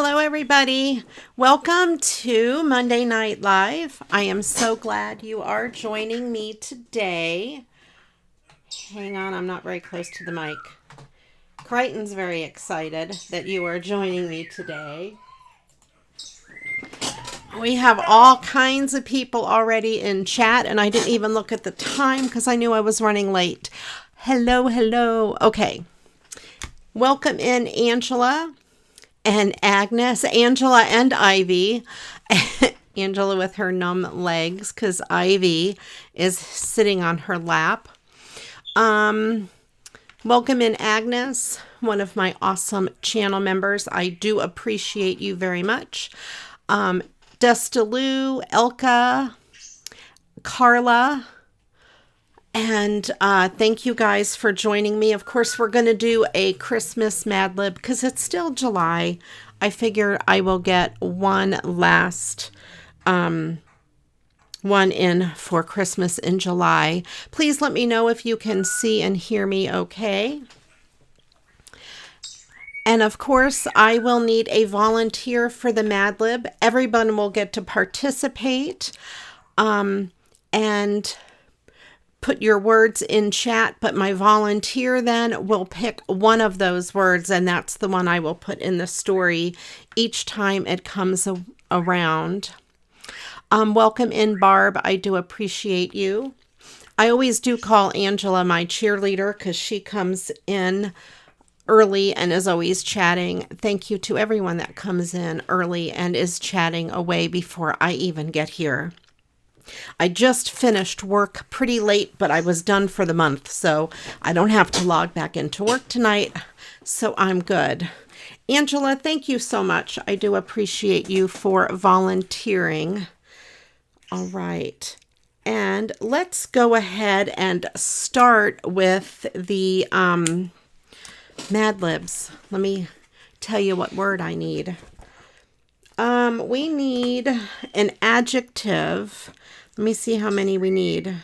Hello, everybody. Welcome to Monday Night Live. I am so glad you are joining me today. Hang on, I'm not very close to the mic. Crichton's very excited that you are joining me today. We have all kinds of people already in chat, and I didn't even look at the time because I knew I was running late. Hello, hello. Okay. Welcome in, Angela and Agnes, Angela and Ivy. Angela with her numb legs because Ivy is sitting on her lap. Welcome in, Agnes, one of my awesome channel members. I do appreciate you very much. Destaloo, Elka, Carla, and thank you guys for joining me. Of course, we're going to do a Christmas Mad Lib because it's still July. I figure I will get one last one in for Christmas in July. Please let me know if you can see and hear me okay. And of course, I will need a volunteer for the Mad Lib. Everyone will get to participate and put your words in chat, but my volunteer then will pick one of those words, and that's the one I will put in the story each time it comes around. Welcome in, Barb. I do appreciate you. I always do call Angela my cheerleader because she comes in early and is always chatting. Thank you to everyone that comes in early and is chatting away before I even get here. I just finished work pretty late, but I was done for the month, so I don't have to log back into work tonight, so I'm good. Angela, thank you so much. I do appreciate you for volunteering. All right. And let's go ahead and start with the Mad Libs. Let me tell you what word I need. We need an adjective. Let me see how many we need.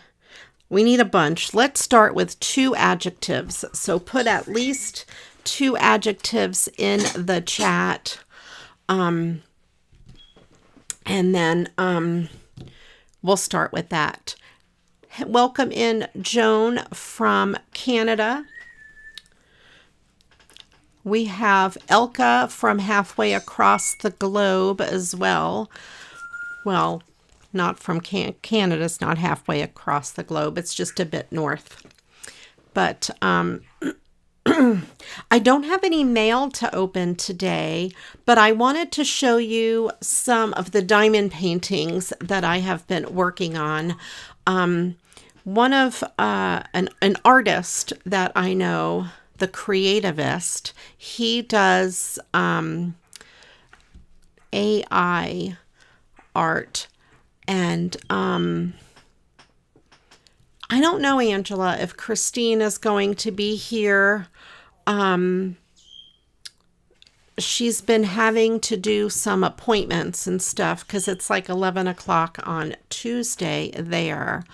We need a bunch. Let's start with 2 adjectives. So put at least 2 adjectives in the chat. And then we'll start with that. Welcome in, Joan from Canada. We have Elka from halfway across the globe as well. Well, not from Canada. It's not halfway across the globe. It's just a bit north. But I don't have any mail to open today, but I wanted to show you some of the diamond paintings that I have been working on. One of an artist that I know, the Creativist, he does AI art. And I don't know, Angela, if Christine is going to be here. She's been having to do some appointments and stuff because it's like 11 o'clock on Tuesday there.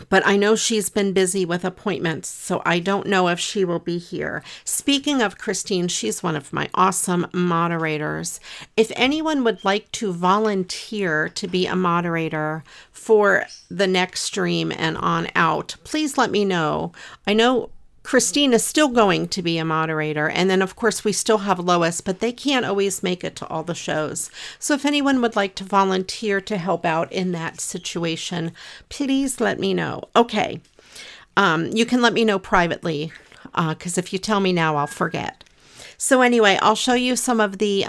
But I know she's been busy with appointments, so I don't know if she will be here. Speaking of Christine, she's one of my awesome moderators. If anyone would like to volunteer to be a moderator for the next stream and on out, please let me know. I know Christine is still going to be a moderator. And then, of course, we still have Lois, but they can't always make it to all the shows. So if anyone would like to volunteer to help out in that situation, please let me know. Okay. You can let me know privately because if you tell me now, I'll forget. So anyway, I'll show you some of the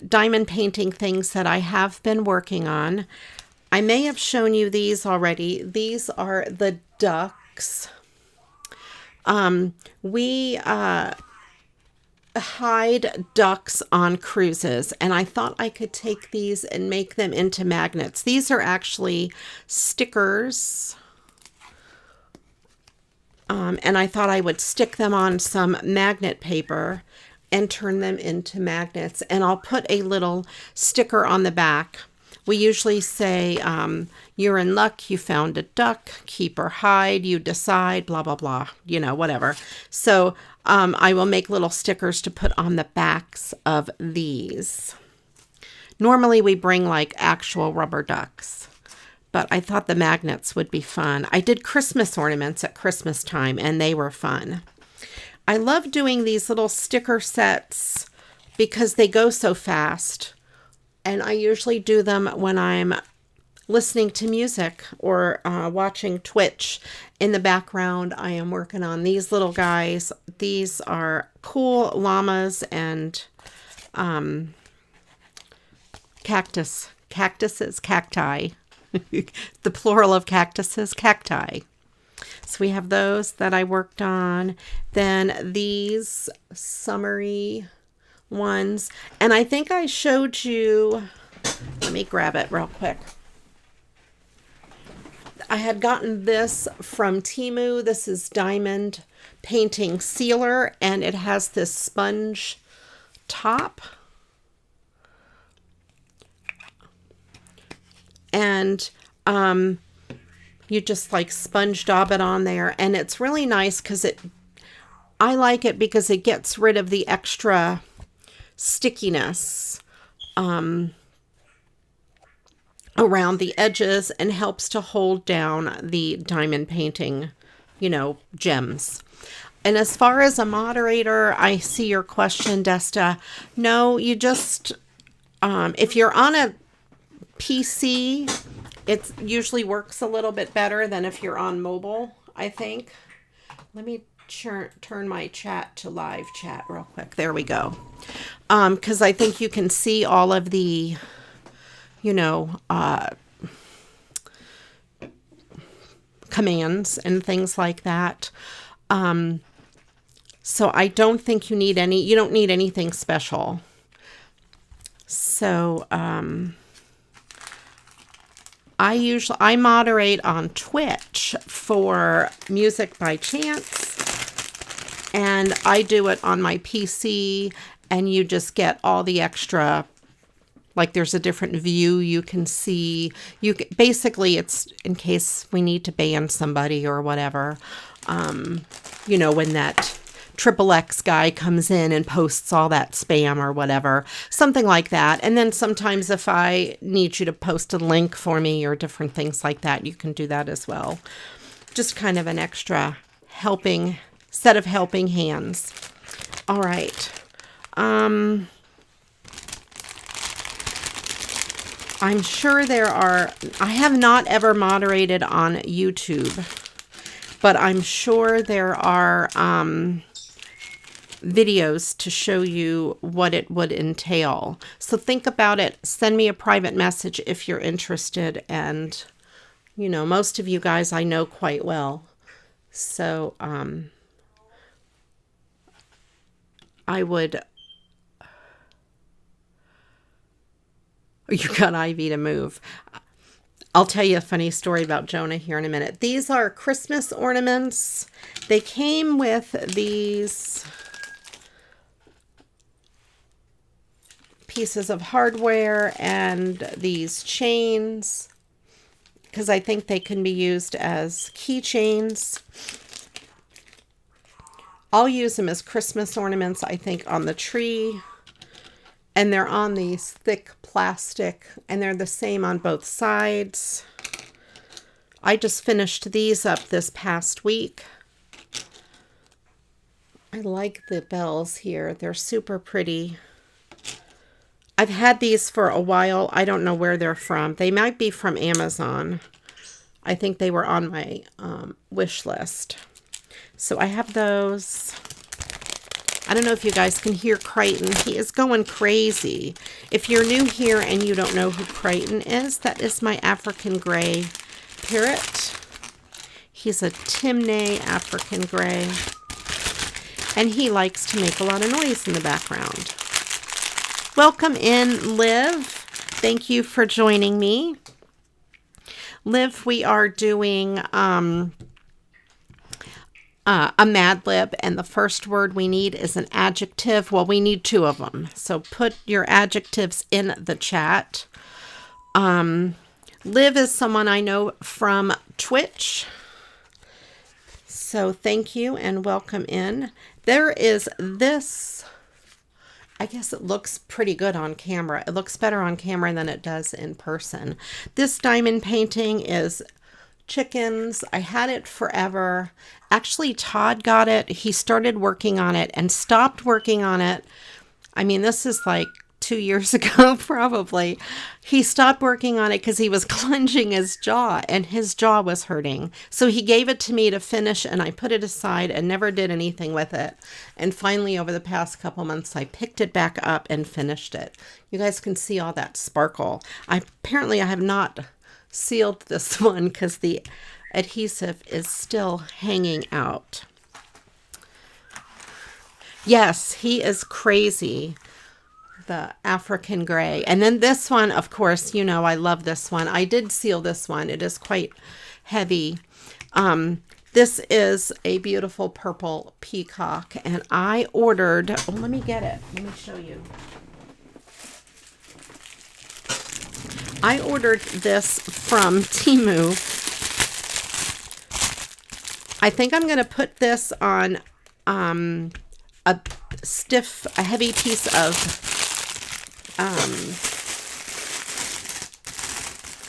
diamond painting things that I have been working on. I may have shown you these already. These are the ducks. We hide ducks on cruises, and I thought I could take these and make them into magnets. These are actually stickers, and I thought I would stick them on some magnet paper and turn them into magnets, and I'll put a little sticker on the back We usually say, you're in luck, you found a duck, keep or hide, you decide, blah, blah, blah, you know, whatever. So I will make little stickers to put on the backs of these. Normally we bring like actual rubber ducks, but I thought the magnets would be fun. I did Christmas ornaments at Christmas time, and they were fun. I love doing these little sticker sets because they go so fast. And I usually do them when I'm listening to music or watching Twitch. In the background, I am working on these little guys. These are cool llamas and cactuses, cacti. The plural of cactuses, cacti. So we have those that I worked on. Then these summery ones. And I think I showed you, let me grab it real quick. I had gotten this from Temu. This is Diamond Painting Sealer, and it has this sponge top. And you just like sponge daub it on there, and it's really nice because I like it because it gets rid of the extra stickiness around the edges and helps to hold down the diamond painting, you know, gems. And as far as a moderator, I see your question, Desta. No, you just, if you're on a PC, it usually works a little bit better than if you're on mobile, I think. Let me turn my chat to live chat real quick. There we go. Because I think you can see all of the, you know, commands and things like that. So I don't think you don't need anything special. So, I moderate on Twitch for Music by Chance, and I do it on my PC, and you just get all the extra, like there's a different view you can see. Basically it's in case we need to ban somebody or whatever, you know, when that XXX guy comes in and posts all that spam or whatever, something like that. And then sometimes if I need you to post a link for me or different things like that, you can do that as well. Just kind of an extra set of helping hands. All right. I'm sure I have not ever moderated on YouTube, but I'm sure there are, videos to show you what it would entail. So think about it. Send me a private message if you're interested. And, you know, most of you guys I know quite well. So, I would... You got Ivy to move. I'll tell you a funny story about Jonah here in a minute. These are Christmas ornaments. They came with these pieces of hardware and these chains, because I think they can be used as keychains. I'll use them as Christmas ornaments, I think, on the tree. And they're on these thick plastic, and they're the same on both sides. I just finished these up this past week. I like the bells here. They're super pretty. I've had these for a while. I don't know where they're from. They might be from Amazon. I think they were on my wish list. So I have those. I don't know if you guys can hear Crichton. He is going crazy. If you're new here and you don't know who Crichton is, that is my African gray parrot. He's a Timneh African gray. And he likes to make a lot of noise in the background. Welcome in, Liv. Thank you for joining me. Liv, we are doing a Mad Lib, and the first word we need is an adjective. Well, we need two of them. So put your adjectives in the chat. Liv is someone I know from Twitch. So thank you and welcome in. There is this, I guess it looks pretty good on camera. It looks better on camera than it does in person. This diamond painting is chickens. I had it forever. Actually, Todd got it. He started working on it and stopped working on it. I mean, this is like 2 years ago, probably. He stopped working on it because he was clenching his jaw and his jaw was hurting. So he gave it to me to finish and I put it aside and never did anything with it. And finally, over the past couple months, I picked it back up and finished it. You guys can see all that sparkle. Apparently, I have not sealed this one because the adhesive is still hanging out. Yes, he is crazy. The African gray. And then this one, of course, you know, I love this one. I did seal this one. It is quite heavy. This is a beautiful purple peacock. And I ordered, oh, let me get it. Let me show you. I ordered this from Temu. I think I'm going to put this on a heavy piece of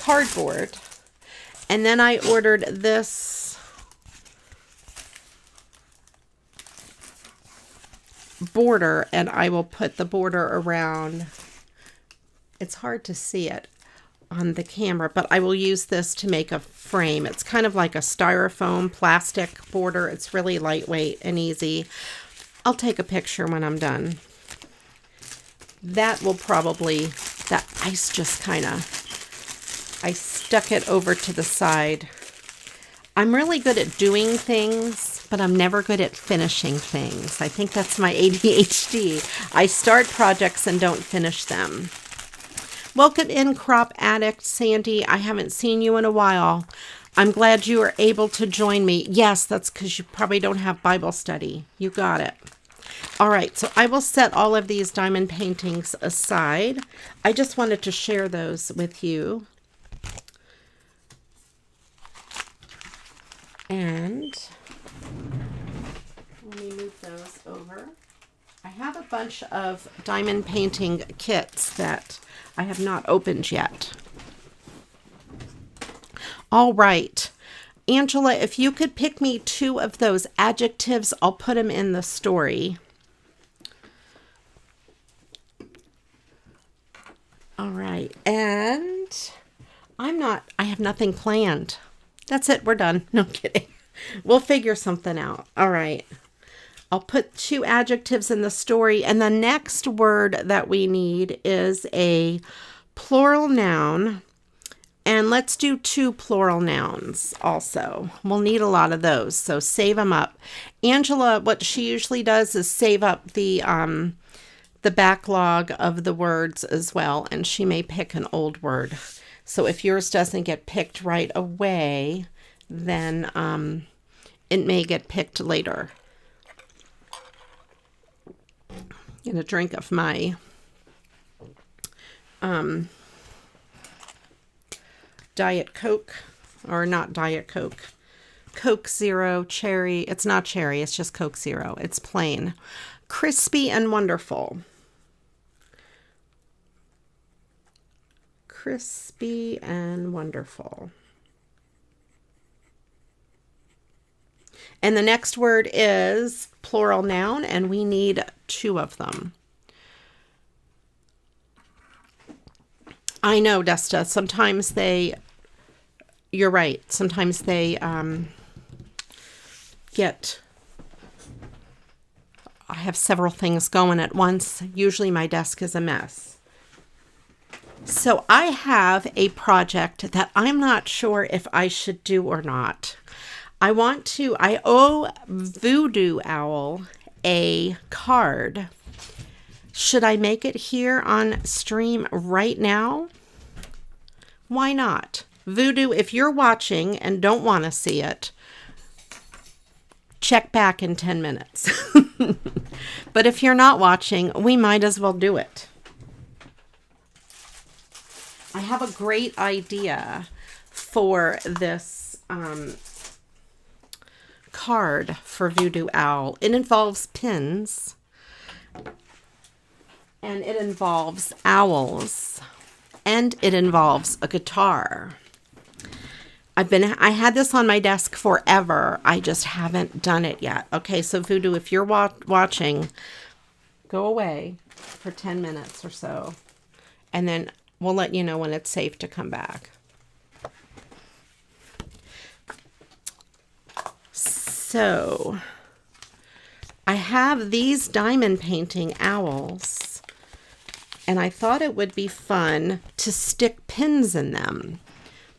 cardboard. And then I ordered this border, and I will put the border around. It's hard to see it on the camera, but I will use this to make a frame. It's kind of like a styrofoam plastic border. It's really lightweight and easy. I'll take a picture when I'm done. That will probably, that ice just kind of, I stuck it over to the side. I'm really good at doing things, but I'm never good at finishing things. I think that's my ADHD. I start projects and don't finish them. Welcome in, Crop Addict Sandy. I haven't seen you in a while. I'm glad you were able to join me. Yes, that's because you probably don't have Bible study. You got it. All right, so I will set all of these diamond paintings aside. I just wanted to share those with you. And let me move those over. I have a bunch of diamond painting kits that I have not opened yet. All right. Angela, if you could pick me 2 of those adjectives, I'll put them in the story. All right. And I have nothing planned. That's it. We're done. No kidding. We'll figure something out. All right. I'll put 2 adjectives in the story. And the next word that we need is a plural noun. And let's do 2 plural nouns also. We'll need a lot of those, so save them up. Angela, what she usually does is save up the backlog of the words as well, and she may pick an old word. So if yours doesn't get picked right away, then it may get picked later. Get a drink of my Diet Coke, or not Diet Coke, Coke Zero cherry. It's not cherry, it's just Coke Zero. It's plain. Crispy and wonderful. Crispy and wonderful. And the next word is plural noun, and we need 2 of them. I know, Desta, sometimes you're right. Sometimes they I have several things going at once. Usually my desk is a mess. So I have a project that I'm not sure if I should do or not. I owe Voodoo Owl a card. Should I make it here on stream right now? Why not? Voodoo, if you're watching and don't want to see it, check back in 10 minutes. But if you're not watching, we might as well do it. I have a great idea for this card for Voodoo Owl. It involves pins, and it involves owls, and it involves a guitar. I had this on my desk forever. I just haven't done it yet. Okay, so Voodoo, if you're watching, go away for 10 minutes or so, and then we'll let you know when it's safe to come back. So I have these diamond painting owls, and I thought it would be fun to stick pins in them,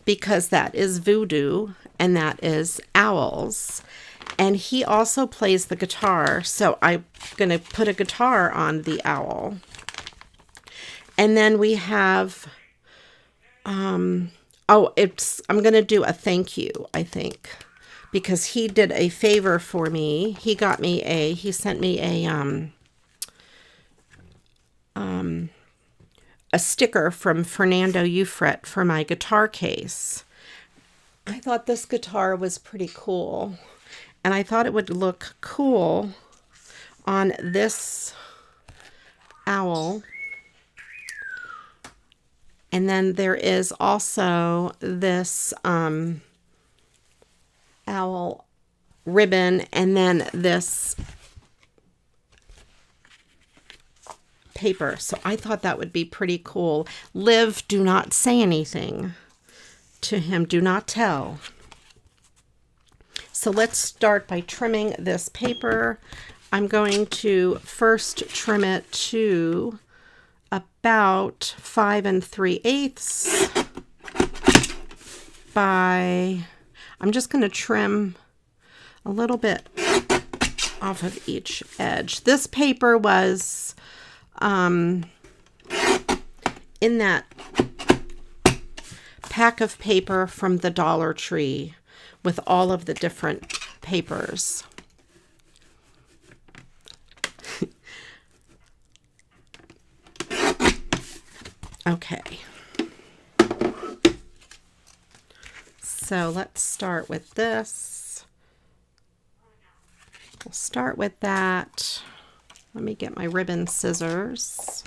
because that is Voodoo and that is owls. And he also plays the guitar, so I'm going to put a guitar on the owl. And then we have, I'm going to do a thank you, I think, because he did a favor for me. He sent me a sticker from Fernando Ufret for my guitar case. I thought this guitar was pretty cool, and I thought it would look cool on this owl. And then there is also this owl ribbon, and then this paper. So I thought that would be pretty cool. Liv, do not say anything to him. Do not tell. So let's start by trimming this paper. I'm going to first trim it to about 5 3/8 by, I'm just going to trim a little bit off of each edge. This paper was in that pack of paper from the Dollar Tree with all of the different papers. Okay. So let's start with this. We'll start with that. Let me get my ribbon scissors.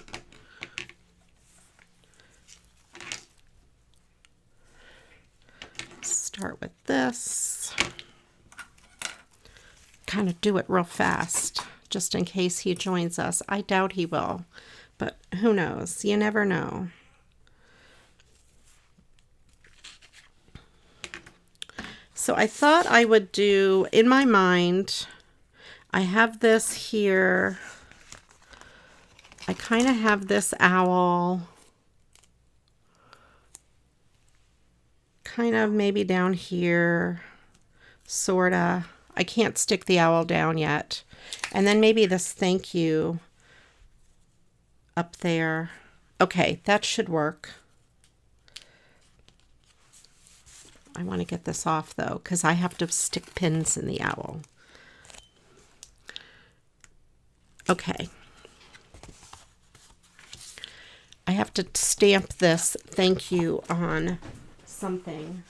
Start with this. Kind of do it real fast, just in case he joins us. I doubt he will, but who knows? You never know. So I thought I would do, in my mind, I have this here. I kind of have this owl kind of maybe down here, sorta. I can't stick the owl down yet. And then maybe this thank you up there. Okay, that should work. I want to get this off though, because I have to stick pins in the owl. Okay. I have to stamp this thank you on something.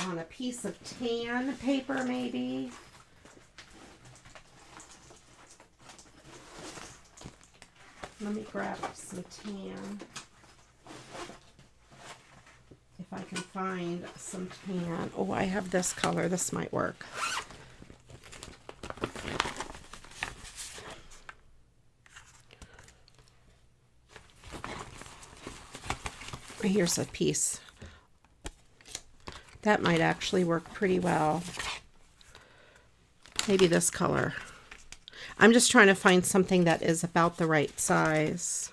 On a piece of tan paper, maybe. Let me grab some tan. If I can find some tan. Oh, I have this color. This might work. Here's a piece. That might actually work pretty well. Maybe this color. I'm just trying to find something that is about the right size.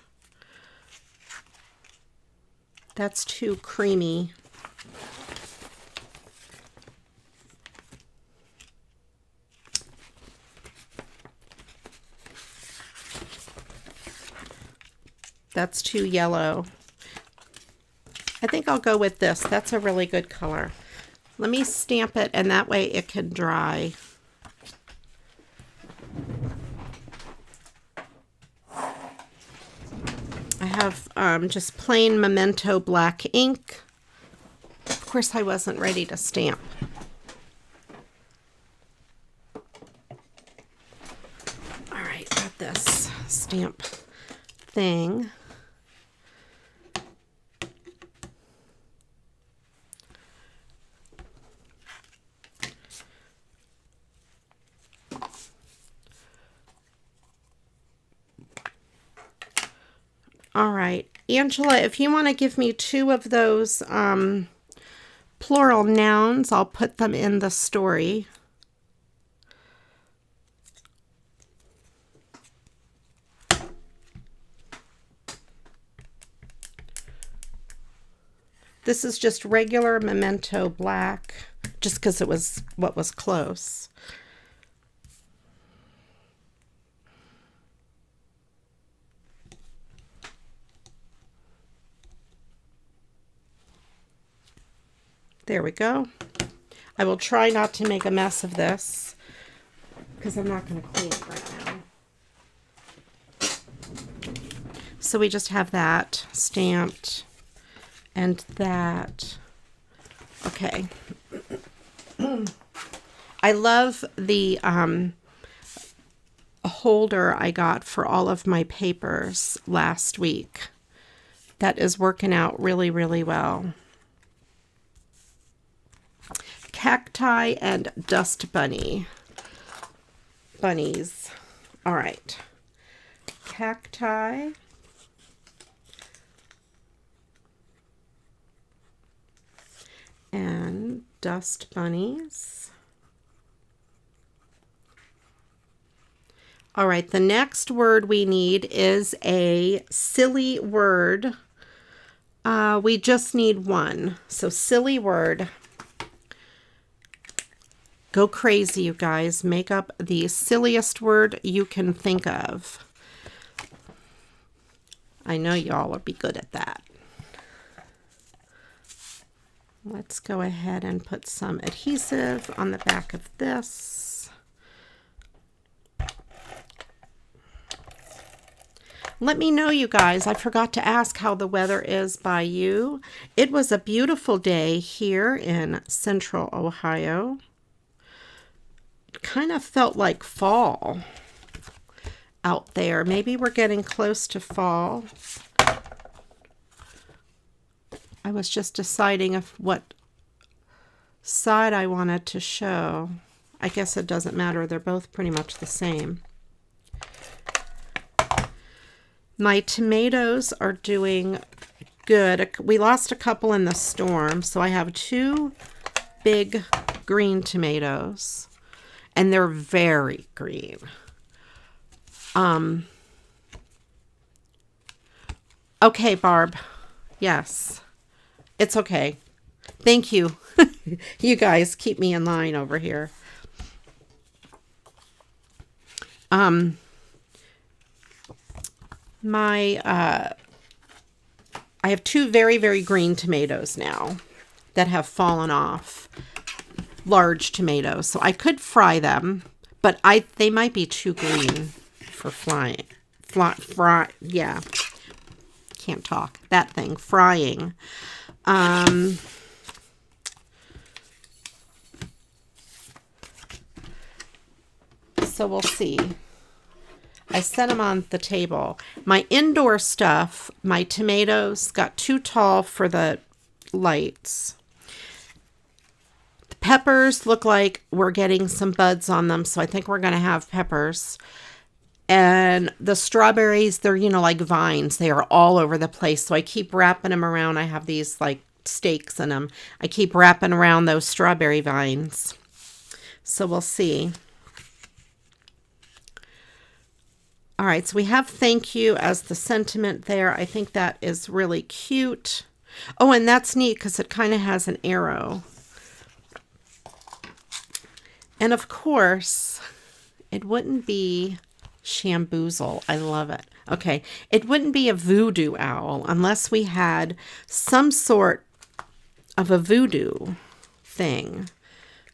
That's too creamy. That's too yellow. I think I'll go with this. That's a really good color. Let me stamp it, and that way it can dry. have just plain Memento black ink. Of course, I wasn't ready to stamp. All right, got this stamp thing. All right, Angela, if you want to give me 2 of those plural nouns, I'll put them in the story. This is just regular Memento black, just because it was what was close. There we go. I will try not to make a mess of this because I'm not going to clean it right now. So we just have that stamped and that. Okay. I love the holder I got for all of my papers last week. That is working out really, really well. Cacti and dust bunnies. All right. Cacti. And dust bunnies. All right, the next word we need is a silly word. We just need one. So silly word. Go crazy, you guys. Make up the silliest word you can think of. I know y'all will be good at that. Let's go ahead and put some adhesive on the back of this. Let me know, you guys. I forgot to ask how the weather is by you. It was a beautiful day here in Central Ohio. Kind of felt like fall out there. Maybe we're getting close to fall. I was just deciding what side I wanted to show. I guess it doesn't matter. They're both pretty much the same. My tomatoes are doing good. We lost a couple in the storm, so I have 2 big green tomatoes. And they're very green. Okay, Barb. Yes. It's okay. Thank you. You guys keep me in line over here. I have 2 very, very green tomatoes now that have fallen off. Large tomatoes, so I could fry them, but they might be too green for frying. Yeah, can't talk. That thing, frying. So we'll see. I set them on the table. My indoor stuff, my tomatoes got too tall for the lights. Peppers look like we're getting some buds on them, so I think we're going to have peppers. And the strawberries, they're, like vines. They are all over the place, so I keep wrapping them around. I have these, like, stakes in them. I keep wrapping around those strawberry vines. So we'll see. All right, so we have thank you as the sentiment there. I think that is really cute. Oh, and that's neat because it kind of has an arrow. And of course, it wouldn't be Shamboozle. I love it. Okay, it wouldn't be a Voodoo Owl unless we had some sort of a voodoo thing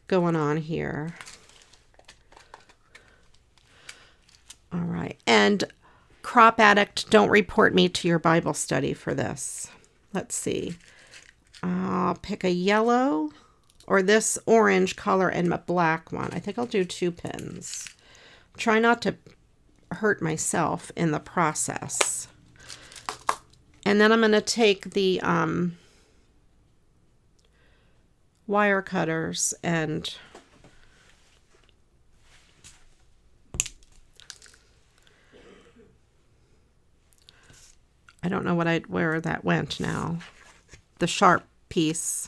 going on here. All right, and Crop Addict, don't report me to your Bible study for this. Let's see. I'll pick a yellow or this orange color and a black one. I think I'll do 2 pins. Try not to hurt myself in the process. And then I'm going to take the wire cutters and I don't know where that went now. The sharp piece.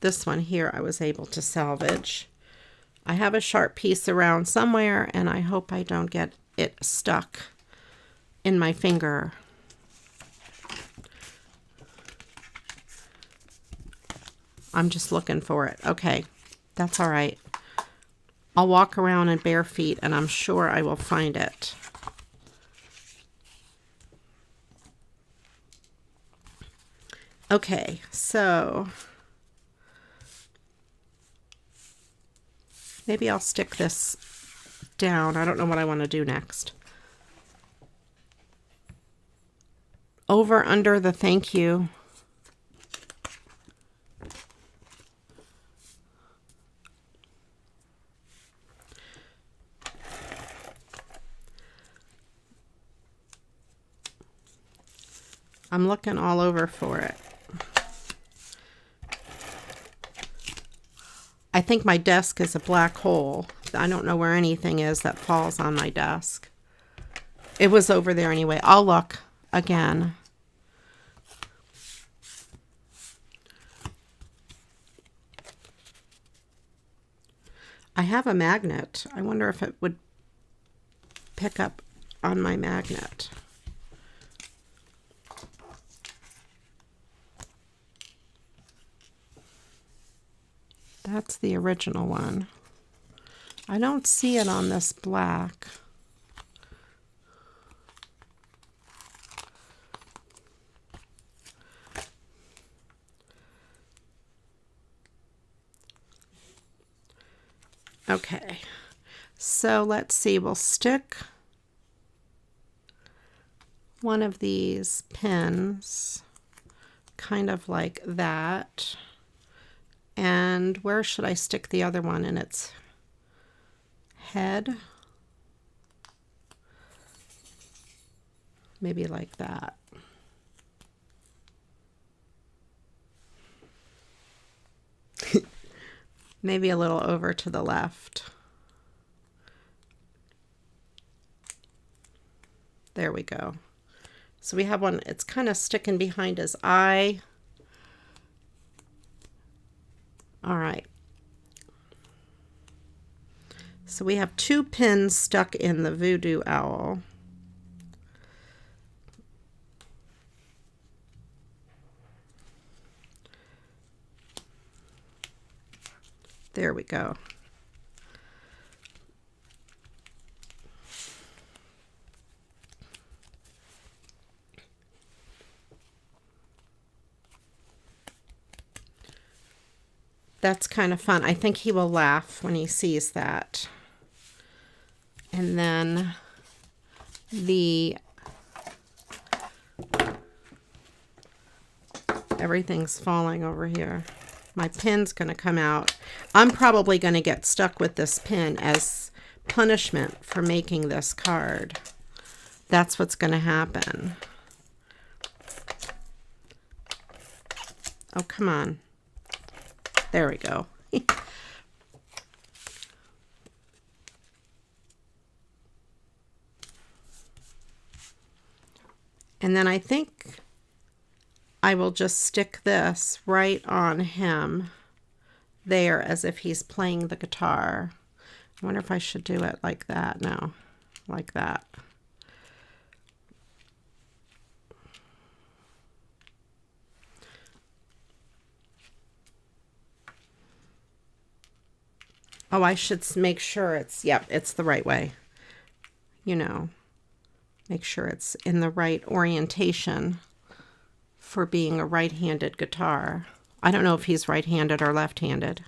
This one here I was able to salvage. I have a sharp piece around somewhere and I hope I don't get it stuck in my finger. I'm just looking for it. Okay, that's all right. I'll walk around in bare feet and I'm sure I will find it. Okay, so maybe I'll stick this down. I don't know what I want to do next. Over under the thank you. I'm looking all over for it. I think my desk is a black hole. I don't know where anything is that falls on my desk. It was over there anyway. I'll look again. I have a magnet. I wonder if it would pick up on my magnet. That's the original one. I don't see it on this black. Okay, so let's see, we'll stick one of these pins kind of like that. And where should I stick the other one in its head? Maybe like that. Maybe a little over to the left. There we go. So we have one, it's kind of sticking behind his eye. All right. So we have 2 pins stuck in the Voodoo Owl. There we go. That's kind of fun. I think he will laugh when he sees that. And then everything's falling over here. My pin's going to come out. I'm probably going to get stuck with this pin as punishment for making this card. That's what's going to happen. Oh, come on. There we go. And then I think I will just stick this right on him there as if he's playing the guitar. I wonder if I should do it like that. No, like that. Oh, I should make sure it's, yep, it's the right way. You know, make sure it's in the right orientation for being a right-handed guitar. I don't know if he's right-handed or left-handed.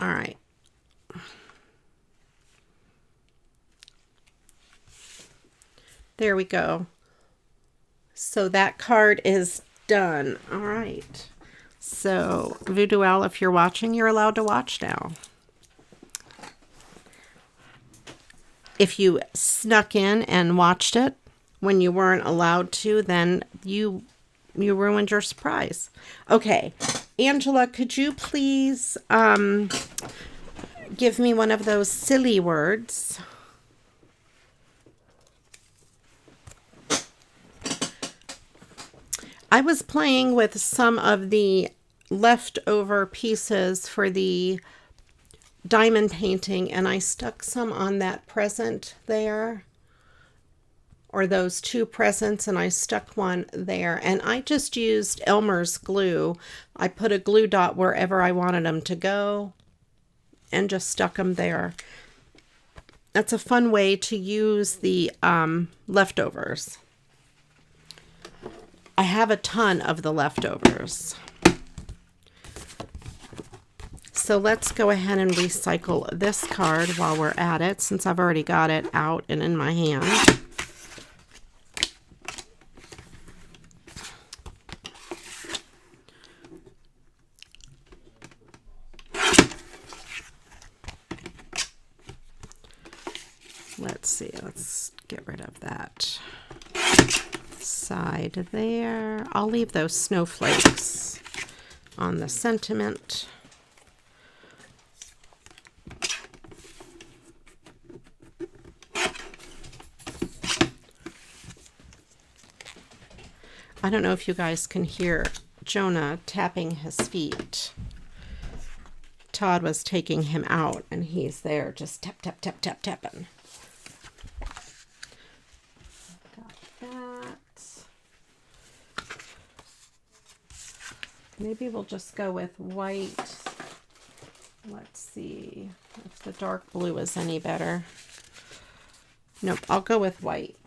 All right. There we go. So that card is done. All right. So Voodoo Owl, if you're watching, you're allowed to watch now. If you snuck in and watched it when you weren't allowed to, then you ruined your surprise. Okay. Angela, could you please give me one of those silly words? I was playing with some of the leftover pieces for the diamond painting, and I stuck some on that present there, or those two presents, and I stuck one there, and I just used Elmer's glue. I put a glue dot wherever I wanted them to go and just stuck them there. That's a fun way to use the leftovers. I have a ton of the leftovers. So let's go ahead and recycle this card while we're at it, since I've already got it out and in my hand. Let's see, let's get rid of that side there. I'll leave those snowflakes on the sentiment. I don't know if you guys can hear Jonah tapping his feet. Todd was taking him out and he's there just tap, tap, tap, tap, tapping. Maybe we'll just go with white. Let's see if the dark blue is any better. Nope, I'll go with white.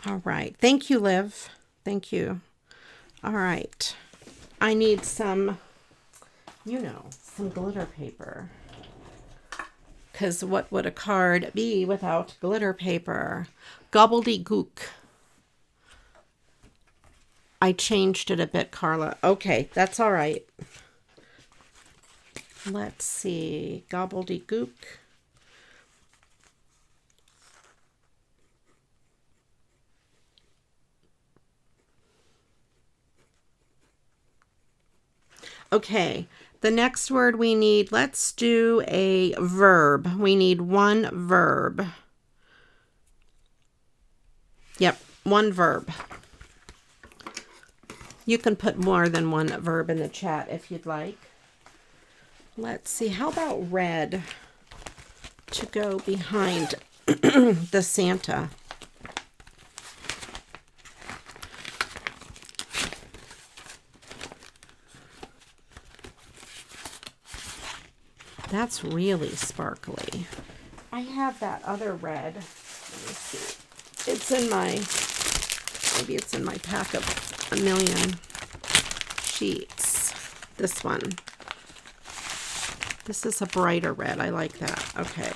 All right. Thank you, Liv. Thank you. All right. I need some, some glitter paper. Because what would a card be without glitter paper? Gobbledygook. I changed it a bit, Carla. Okay, that's all right. Let's see. Gobbledygook. Okay, the next word we need, let's do a verb. We need one verb. Yep, one verb. You can put more than one verb in the chat if you'd like. Let's see, how about red to go behind the Santa? That's really sparkly. I have that other red. Let me see. It's in my, maybe it's in my pack of a million sheets. This one. This is a brighter red. I like that. Okay.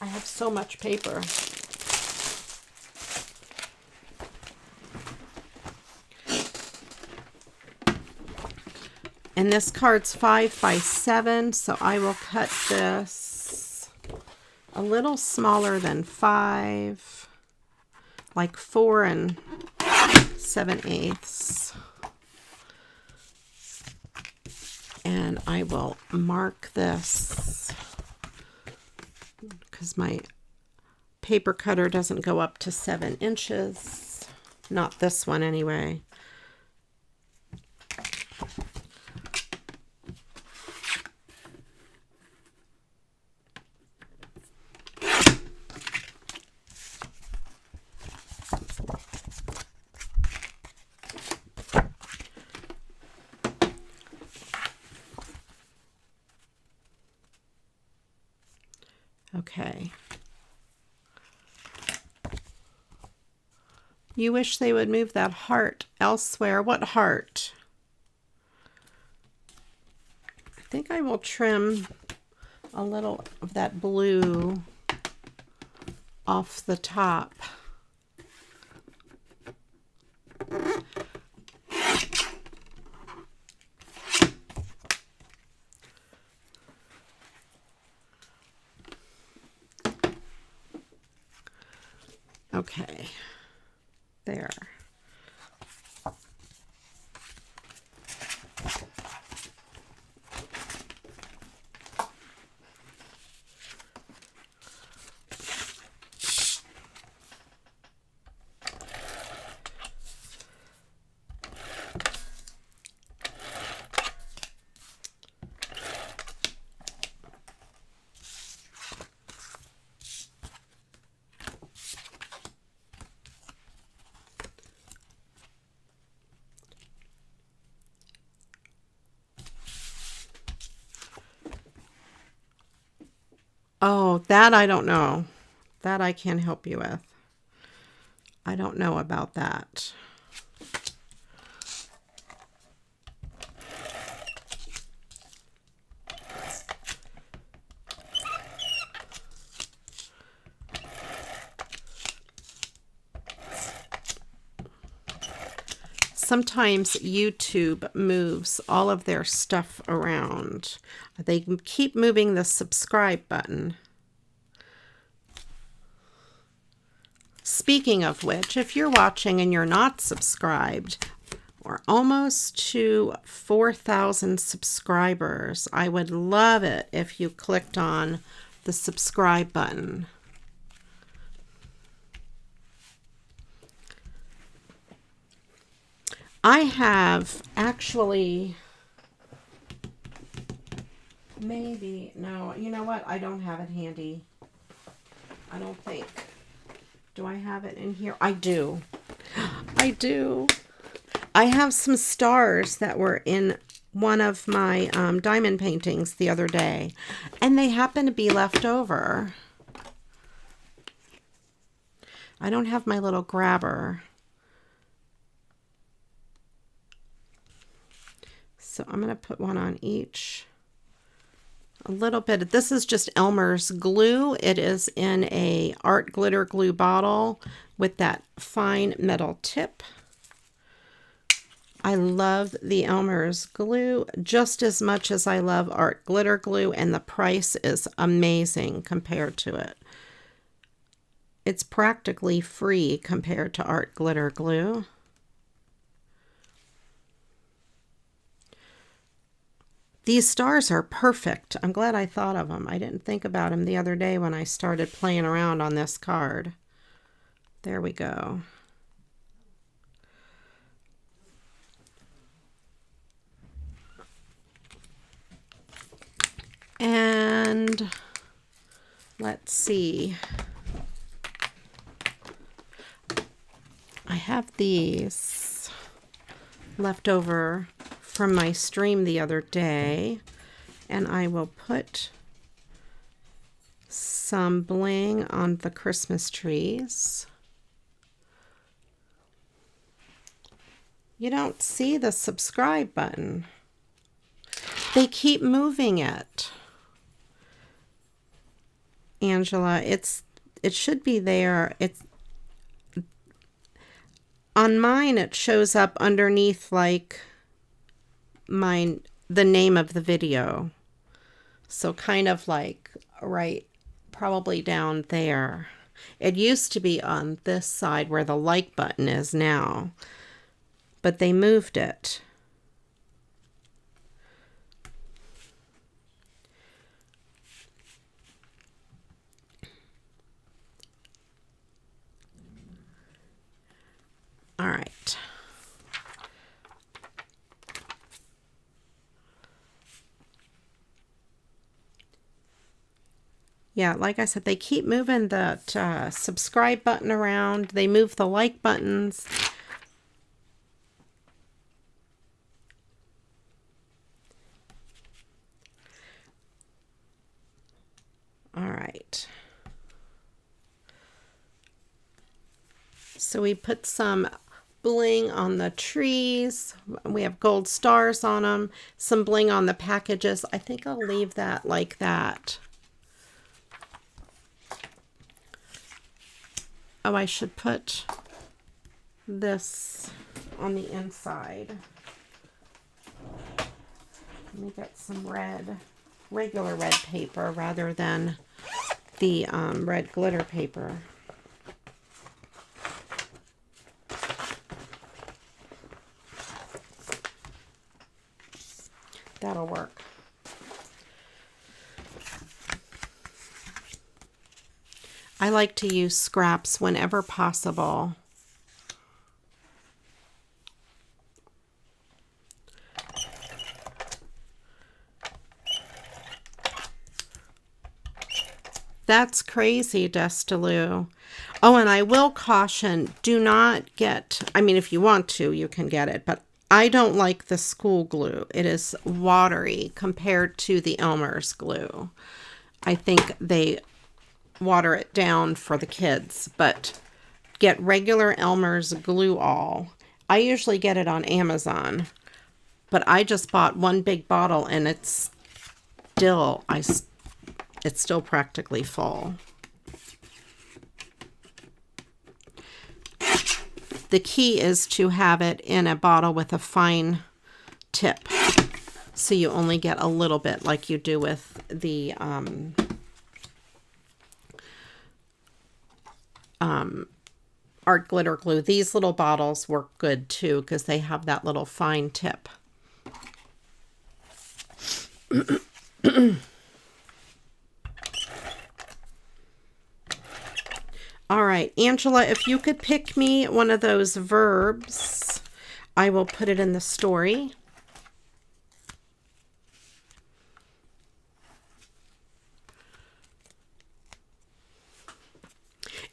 I have so much paper. And this card's 5 by 7, so I will cut this a little smaller than 5, like 4 7/8. And I will mark this because my paper cutter doesn't go up to 7 inches. Not this one anyway. Okay. You wish they would move that heart elsewhere. What heart? I think I will trim a little of that blue off the top. Okay, there. Oh, that I don't know. That I can't help you with. I don't know about that. Sometimes YouTube moves all of their stuff around. They keep moving the subscribe button. Speaking of which, if you're watching and you're not subscribed, we're almost to 4,000 subscribers. I would love it if you clicked on the subscribe button. I have actually, maybe, no, you know what? I don't have it handy. I don't think. Do I have it in here? I do. I do. I have some stars that were in one of my diamond paintings the other day, and they happen to be left over. I don't have my little grabber. So I'm going to put one on each. A little bit. This is just Elmer's glue. It is in a art glitter glue bottle with that fine metal tip. I love the Elmer's glue just as much as I love art glitter glue, and the price is amazing compared to it. It's practically free compared to art glitter glue. These stars are perfect. I'm glad I thought of them. I didn't think about them the other day when I started playing around on this card. There we go. And let's see. I have these left over from my stream the other day, and I will put some bling on the Christmas trees. You don't see the subscribe button. They keep moving it. Angela, it should be there. It's on mine, it shows up underneath like the name of the video. So kind of like right probably down there. It used to be on this side where the like button is now, but they moved it. All right. Yeah, like I said, they keep moving that subscribe button around. They move the like buttons. All right. So we put some bling on the trees. We have gold stars on them. Some bling on the packages. I think I'll leave that like that. Oh, I should put this on the inside. Let me get some regular red paper rather than the red glitter paper. That'll work. I like to use scraps whenever possible. That's crazy, Destaloo. Oh, and I will caution, do not get, I mean, if you want to, you can get it, but I don't like the school glue. It is watery compared to the Elmer's glue. I think they water it down for the kids, but get regular Elmer's glue all. I usually get it on Amazon, but I just bought one big bottle and it's still practically full. The key is to have it in a bottle with a fine tip, so you only get a little bit like you do with the art glitter glue. These little bottles work good too because they have that little fine tip. All right, Angela, if you could pick me one of those verbs, I will put it in the story.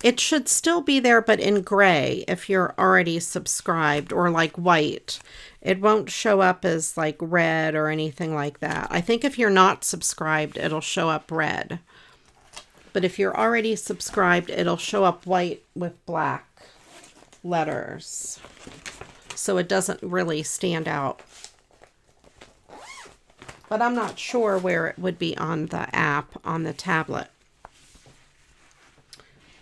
It should still be there, but in gray if you're already subscribed, or like white. It won't show up as like red or anything like that. I think if you're not subscribed, it'll show up red. But if you're already subscribed, it'll show up white with black letters. So it doesn't really stand out. But I'm not sure where it would be on the app, on the tablet.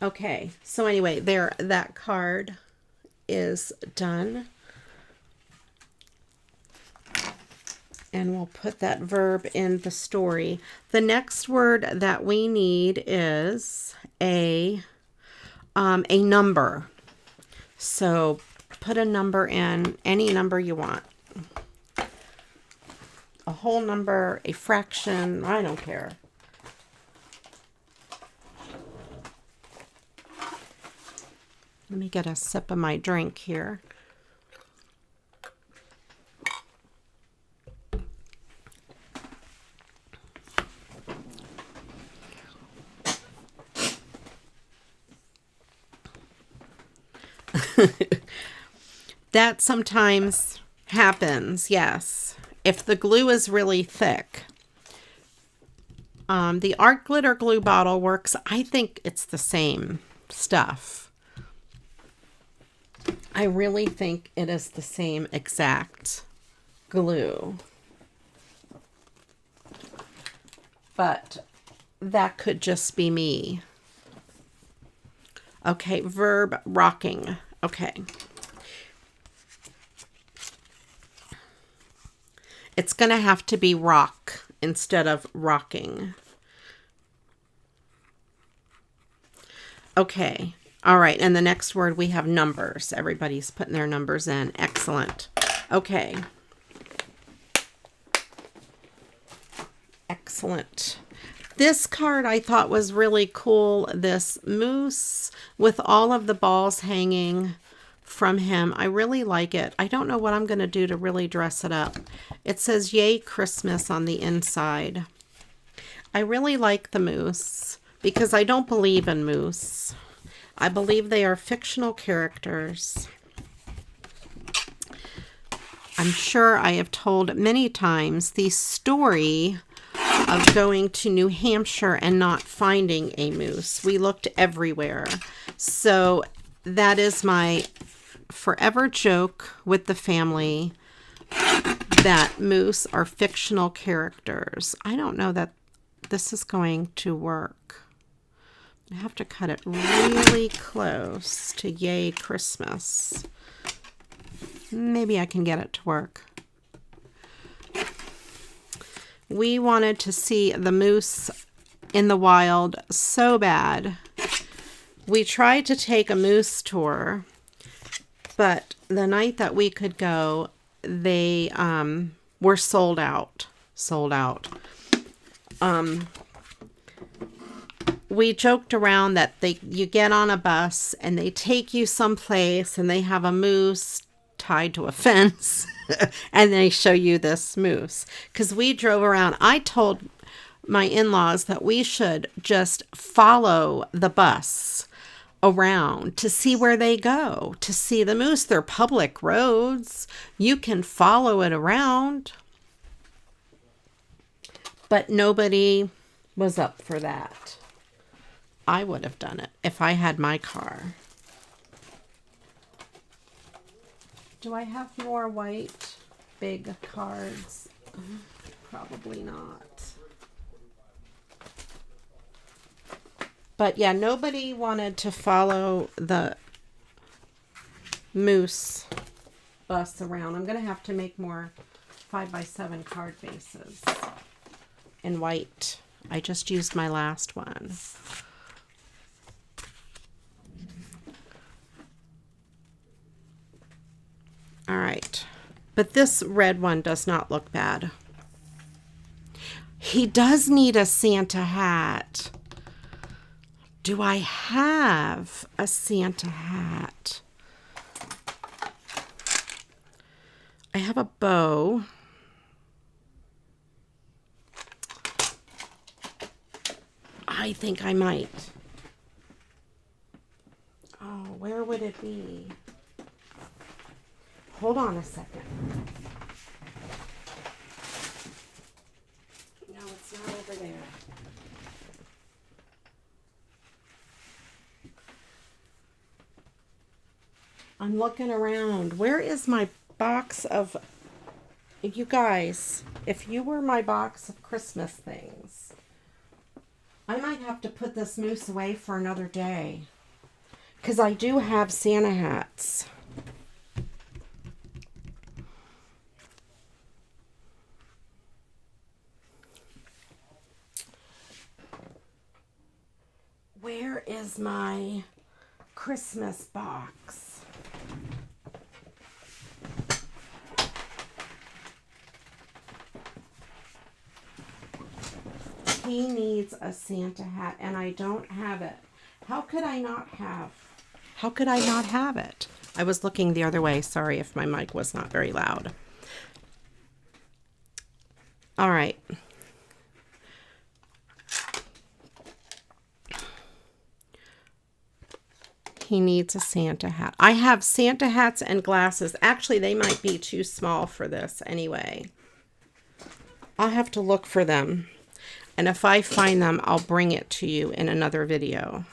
Okay, so anyway, that card is done. And we'll put that verb in the story. The next word that we need is a number. So put a number in, any number you want. A whole number, a fraction, I don't care. Let me get a sip of my drink here. That sometimes happens, yes. If the glue is really thick. The art glitter glue bottle works. I think it's the same stuff. I really think it is the same exact glue. But that could just be me. Okay, verb rocking. Okay. It's going to have to be rock instead of rocking. Okay. All right. And the next word, we have numbers. Everybody's putting their numbers in. Excellent. Okay. Excellent. This card I thought was really cool. This moose with all of the balls hanging from him. I really like it. I don't know what I'm going to do to really dress it up. It says, "Yay Christmas" on the inside. I really like the moose because I don't believe in moose. I believe they are fictional characters. I'm sure I have told many times the story of going to New Hampshire and not finding a moose. We looked everywhere. So that is my forever joke with the family, that moose are fictional characters. I don't know that this is going to work. I have to cut it really close to Yay Christmas. Maybe I can get it to work. We wanted to see the moose in the wild so bad. We tried to take a moose tour, but the night that we could go, they were sold out. We joked around that you get on a bus and they take you someplace and they have a moose tied to a fence and they show you this moose. Because we drove around. I told my in-laws that we should just follow the bus around to see where they go, to see the moose. They're public roads. You can follow it around. But nobody was up for that. I would have done it if I had my car. Do I have more white big cards? Probably not. But yeah, nobody wanted to follow the moose bus around. I'm going to have to make more 5x7 card bases in white. I just used my last one. All right. But this red one does not look bad. He does need a Santa hat. Do I have a Santa hat? I have a bow. I think I might. Oh, where would it be? Hold on a second. No, it's not over there. I'm looking around. Where is my box of... You guys, if you were my box of Christmas things, I might have to put this moose away for another day. Because I do have Santa hats. Where is my Christmas box? He needs a Santa hat and I don't have it. How could I not have it? I was looking the other way. Sorry if my mic was not very loud. All right. He needs a Santa hat. I have Santa hats and glasses. Actually, they might be too small for this anyway. I'll have to look for them. And if I find them, I'll bring it to you in another video.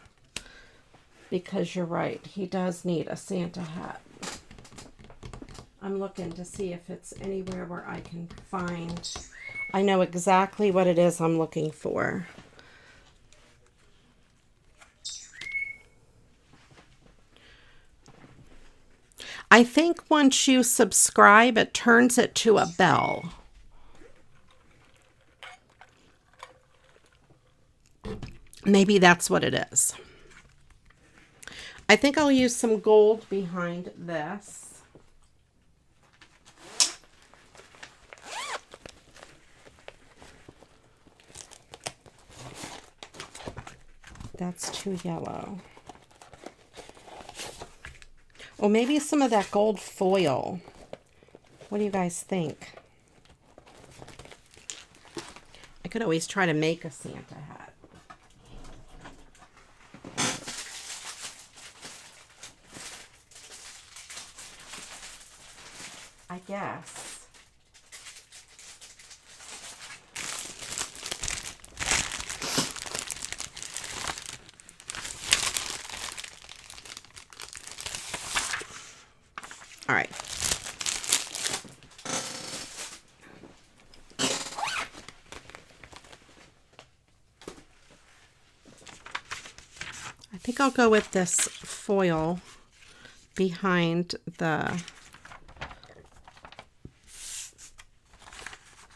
Because you're right. He does need a Santa hat. I'm looking to see if it's anywhere where I can find. I know exactly what it is I'm looking for. I think once you subscribe, it turns it to a bell. Maybe that's what it is. I think I'll use some gold behind this. That's too yellow. Oh, maybe some of that gold foil. What do you guys think? I could always try to make a Santa hat. I guess. think I'll go with this foil behind the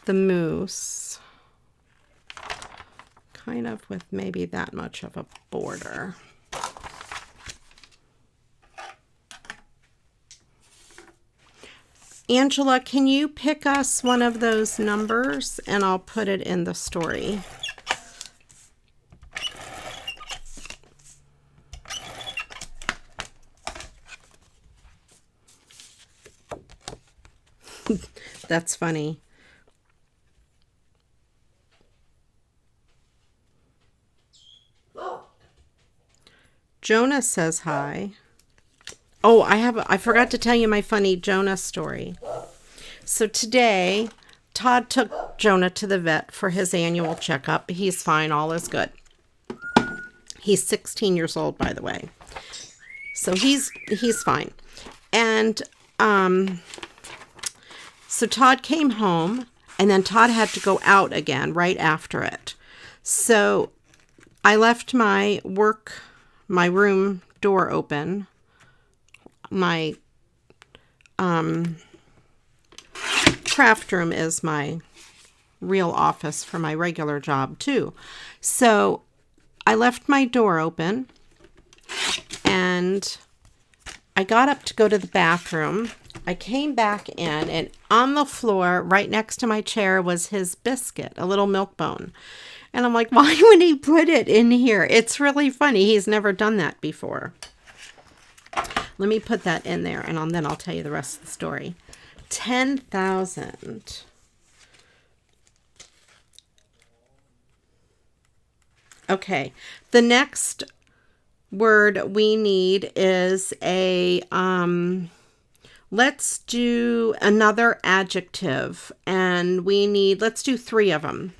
moose. Kind of with maybe that much of a border. Angela, can you pick us one of those numbers and I'll put it in the story? That's funny. Jonah says hi. Oh, I forgot to tell you my funny Jonah story. So today, Todd took Jonah to the vet for his annual checkup. He's fine, all is good. He's 16 years old, by the way. So he's fine. And so Todd came home, and then Todd had to go out again right after it. So I left my room door open. My craft room is my real office for my regular job too. So I left my door open and I got up to go to the bathroom. I came back in and on the floor right next to my chair was his biscuit, a little milk bone. And I'm like, why would he put it in here? It's really funny. He's never done that before. Let me put that in there, and then I'll tell you the rest of the story. 10,000. Okay, the next word we need is a, let's do another adjective, and let's do 3 of them.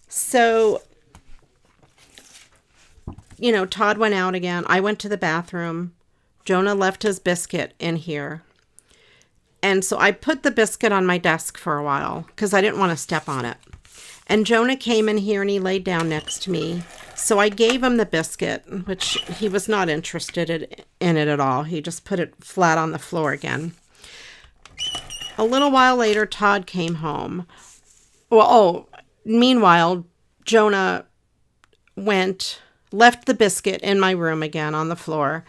So, you know, Todd went out again. I went to the bathroom. Jonah left his biscuit in here. And so I put the biscuit on my desk for a while because I didn't want to step on it. And Jonah came in here and he laid down next to me. So I gave him the biscuit, which he was not interested in it at all. He just put it flat on the floor again. A little while later, Todd came home. Meanwhile, Jonah left the biscuit in my room again on the floor,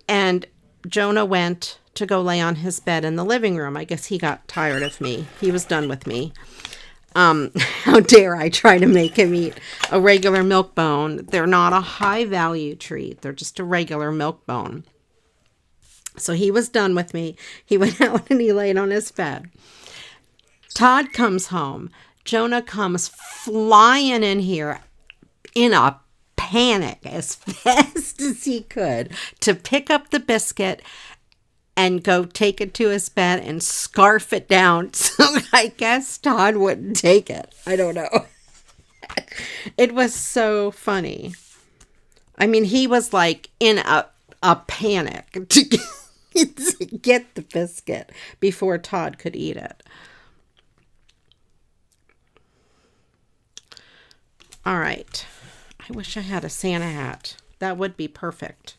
and Jonah went to go lay on his bed in the living room. I guess he got tired of me. He was done with me. How dare I try to make him eat a regular milk bone? They're not a high value treat. They're just a regular milk bone. So he was done with me. He went out and he laid on his bed. Todd comes home. Jonah comes flying in here in a panic as fast as he could to pick up the biscuit and go take it to his bed and scarf it down. So I guess Todd wouldn't take it. I don't know. It was so funny. I mean, he was like in a panic to get the biscuit before Todd could eat it. All right. I wish I had a Santa hat. That would be perfect.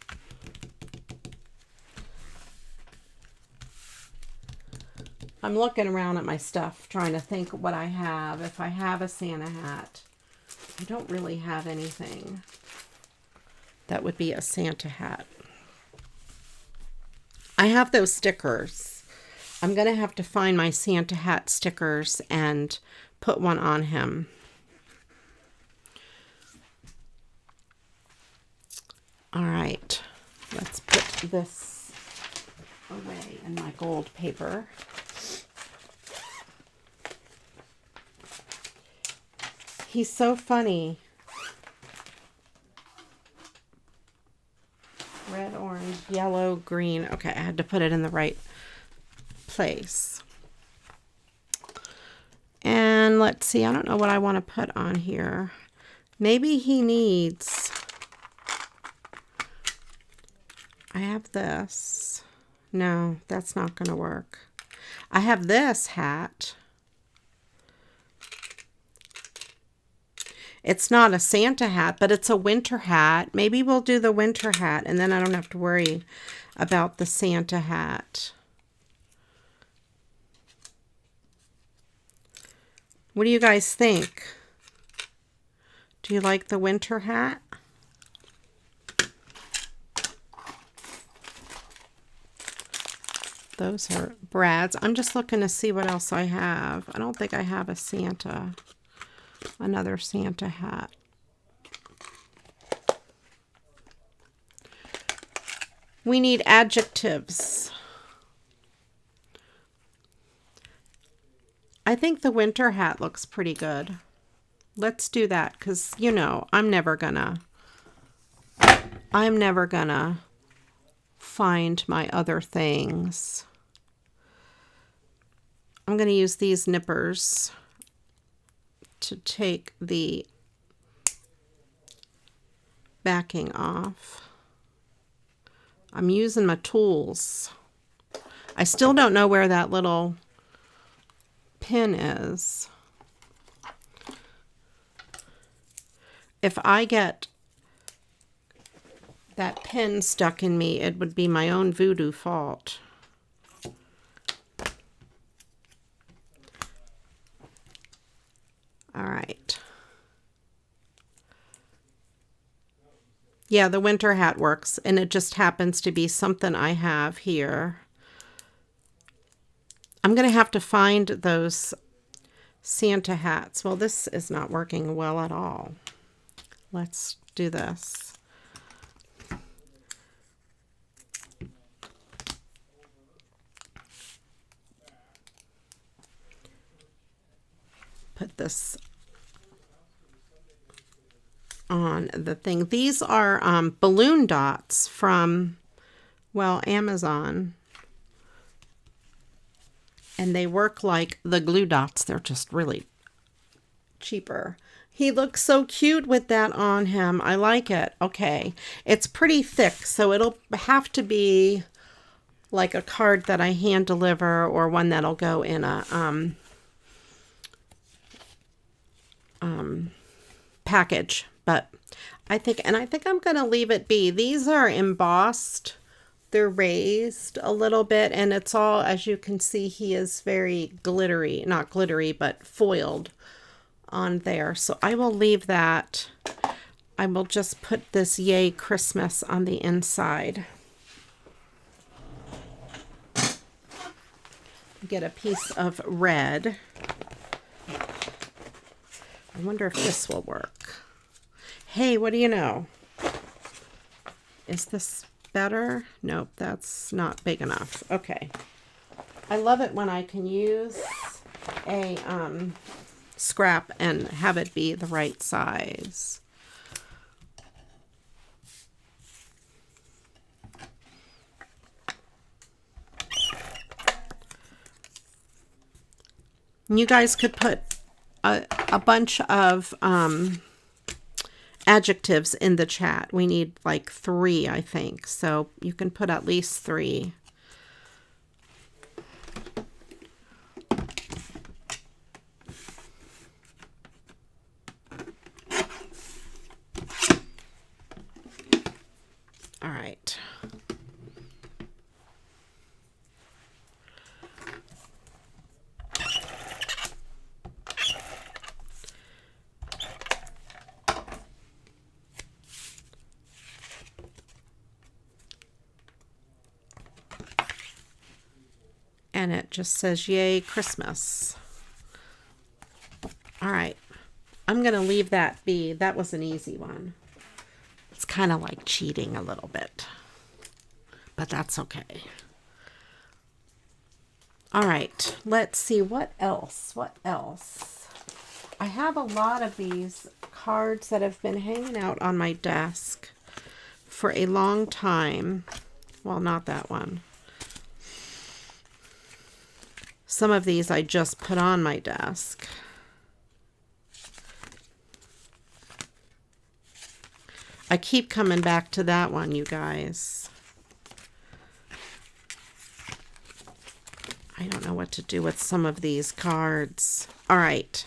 I'm looking around at my stuff, trying to think what I have. If I have a Santa hat. I don't really have anything that would be a Santa hat. I have those stickers. I'm going to have to find my Santa hat stickers and put one on him. All right, let's put this away in my gold paper. He's so funny. Red, orange, yellow, green. Okay, I had to put it in the right place. And let's see, I don't know what I want to put on here. Maybe he needs... I have this. No, that's not going to work. I have this hat. It's not a Santa hat, but it's a winter hat. Maybe we'll do the winter hat, and then I don't have to worry about the Santa hat. What do you guys think? Do you like the winter hat? Those are Brad's. I'm just looking to see what else I have. I don't think I have a Santa. Another Santa hat. We need adjectives. I think the winter hat looks pretty good. Let's do that because, you know, I'm never gonna find my other things. I'm going to use these nippers to take the backing off. I'm using my tools. I still don't know where that little pin is. If I get that pin stuck in me, it would be my own voodoo fault. All right. Yeah, the winter hat works, and it just happens to be something I have here. I'm going to have to find those Santa hats. Well, this is not working well at all. Let's do this. Put this on the thing. These are balloon dots from, well, Amazon. And they work like the glue dots. They're just really cheaper. He looks so cute with that on him. I like it. Okay. It's pretty thick, so it'll have to be like a card that I hand deliver or one that'll go in a package. But I think I'm going to leave it be. These are embossed. They're raised a little bit, and it's all, as you can see, he is very glittery, not glittery, but foiled on there. So I will leave that. I will just put this Yay Christmas on the inside. Get a piece of red. I wonder if this will work. Hey, what do you know? Is this better? Nope, that's not big enough. Okay. I love it when I can use a scrap and have it be the right size. You guys could put a bunch of adjectives in the chat. We need like 3, I think. So you can put at least 3. All right. And it just says, Yay, Christmas. All right. I'm going to leave that be. That was an easy one. It's kind of like cheating a little bit. But that's okay. All right. Let's see. What else? What else? I have a lot of these cards that have been hanging out on my desk for a long time. Well, not that one. Some of these I just put on my desk. I keep coming back to that one, you guys. I don't know what to do with some of these cards. All right.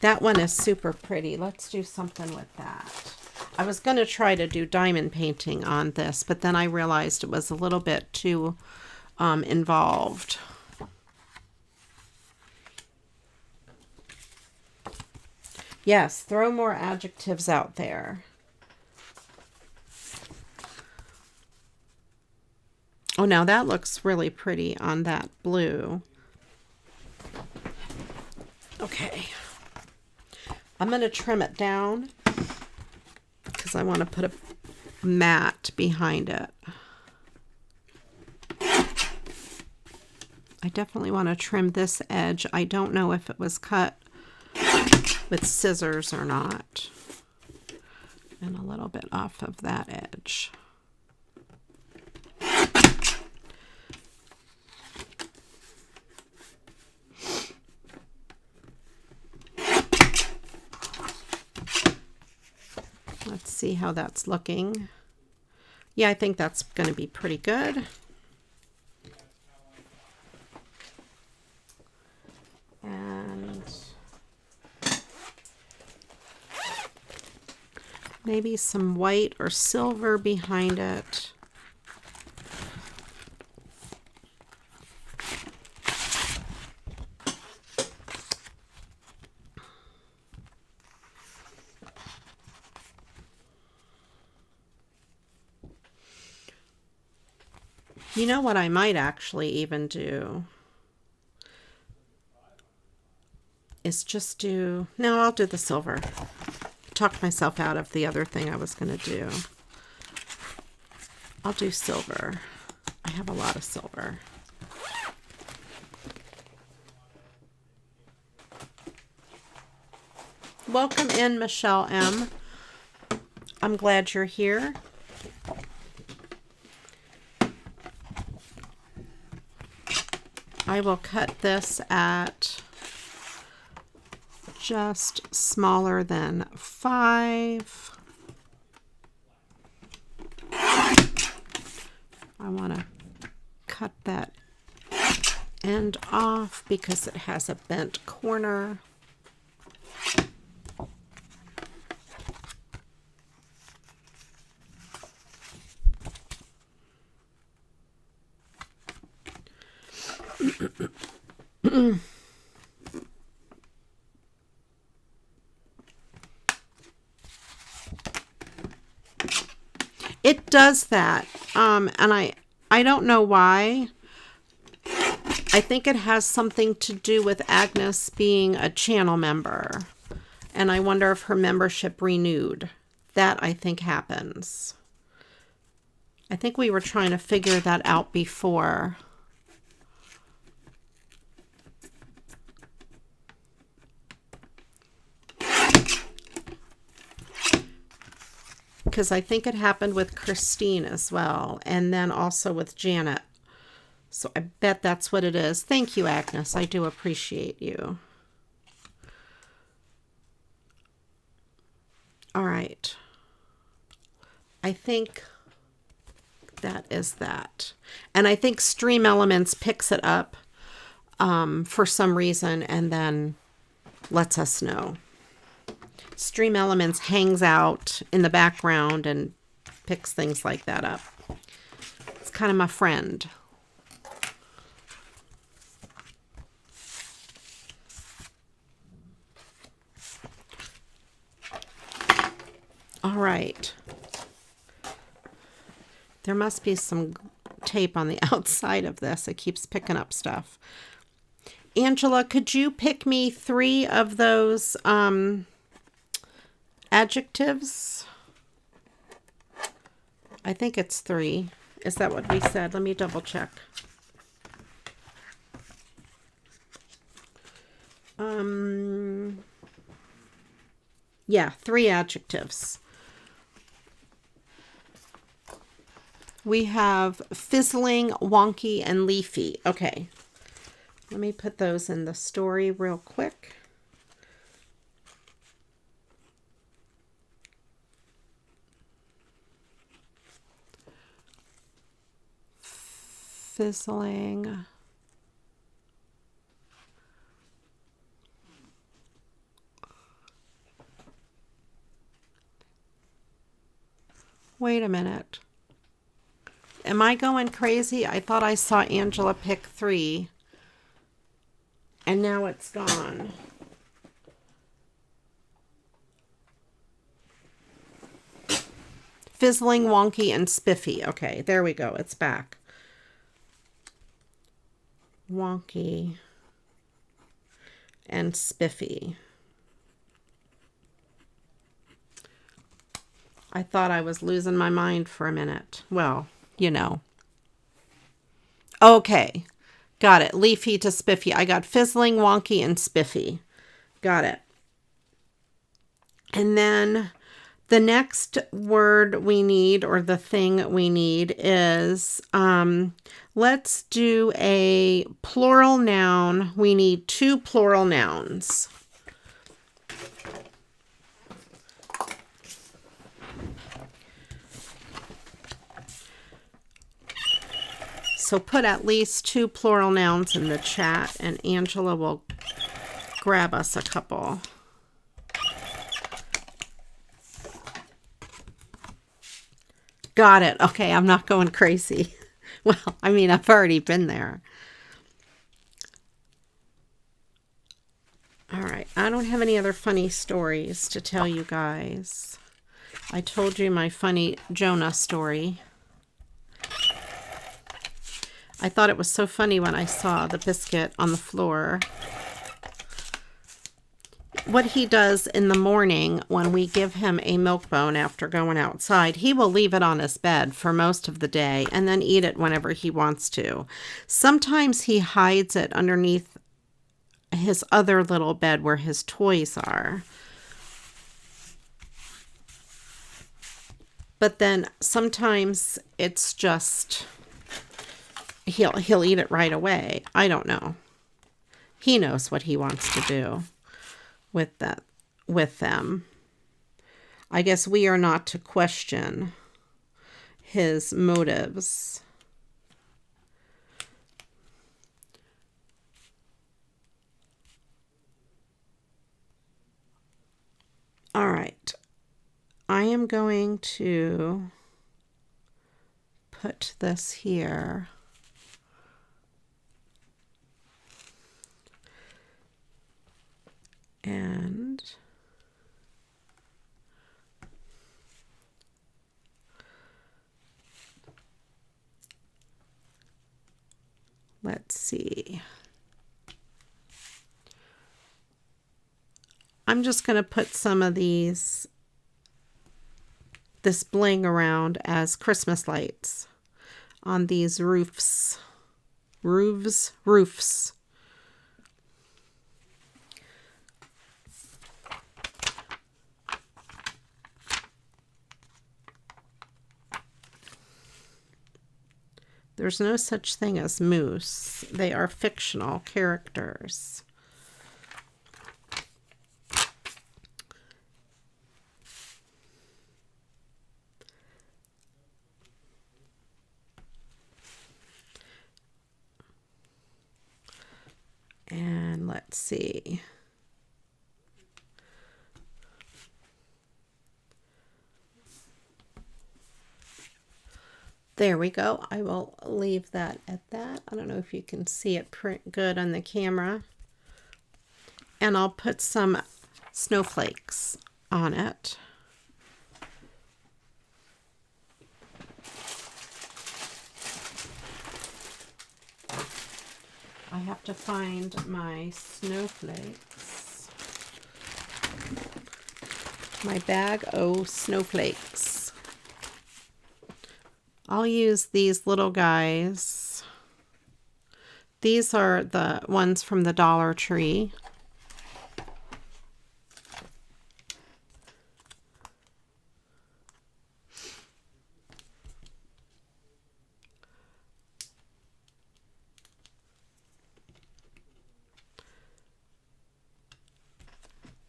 That one is super pretty. Let's do something with that. I was going to try to do diamond painting on this, but then I realized it was a little bit too involved. Yes, throw more adjectives out there. Oh, now that looks really pretty on that blue. Okay. I'm going to trim it down because I want to put a mat behind it. I definitely want to trim this edge. I don't know if it was cut with scissors or not. And a little bit off of that edge. Let's see how that's looking. Yeah, I think that's going to be pretty good. And maybe some white or silver behind it. You know what I might actually even do is just do, no, I'll do the silver. Talked myself out of the other thing I was going to do. I'll do silver. I have a lot of silver. Welcome in, Michelle M. I'm glad you're here. I will cut this at just smaller than 5. I want to cut that end off because it has a bent corner. It does that, and I don't know why. I think it has something to do with Agnes being a channel member, and I wonder if her membership renewed. That, I think, happens. I think we were trying to figure that out before. Because I think it happened with Christine as well, and then also with Janet. So I bet that's what it is. Thank you, Agnes. I do appreciate you. All right. I think that is that. And I think Stream Elements picks it up for some reason and then lets us know. Stream Elements hangs out in the background and picks things like that up. It's kind of my friend. All right. There must be some tape on the outside of this. It keeps picking up stuff. Angela, could you pick me 3 of those adjectives? I think it's 3. Is that what we said? Let me double check. Yeah, 3 adjectives. We have fizzling, wonky, and leafy. Okay. Let me put those in the story real quick. Fizzling. Wait a minute. Am I going crazy? I thought I saw Angela pick 3. And now it's gone. Fizzling, wonky, and spiffy. Okay, there we go. It's back. Wonky and spiffy. I thought I was losing my mind for a minute. Well, you know. Okay. Got it. Leafy to spiffy. I got fizzling, wonky, and spiffy. Got it. And then the next word we need, or the thing we need, is let's do a plural noun. We need 2 plural nouns. So put at least 2 plural nouns in the chat, and Angela will grab us a couple. Got it. Okay, I'm not going crazy. Well, I mean, I've already been there. All right, I don't have any other funny stories to tell you guys. I told you my funny Jonah story. I thought it was so funny when I saw the biscuit on the floor. What he does in the morning when we give him a milk bone after going outside, he will leave it on his bed for most of the day and then eat it whenever he wants to. Sometimes he hides it underneath his other little bed where his toys are. But then sometimes it's just he'll eat it right away. I don't know. He knows what he wants to do with them. I guess we are not to question his motives. All right. I am going to put this here. And let's see. I'm just going to put some of this bling around as Christmas lights on these roofs. Roofs. There's no such thing as moose. They are fictional characters. And let's see. There we go. I will leave that at that. I don't know if you can see it good on the camera. And I'll put some snowflakes on it. I have to find my snowflakes. My bag of snowflakes. I'll use these little guys. These are the ones from the Dollar Tree.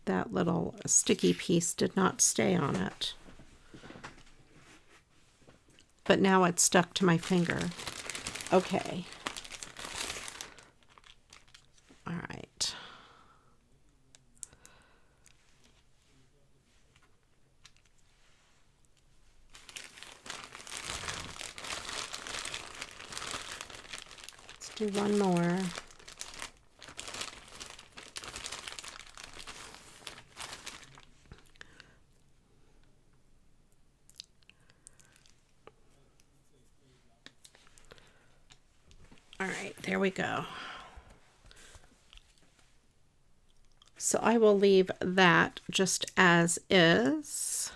That little sticky piece did not stay on it. But now it's stuck to my finger. Okay. All right. Do one more. All right, there we go. So I will leave that just as is.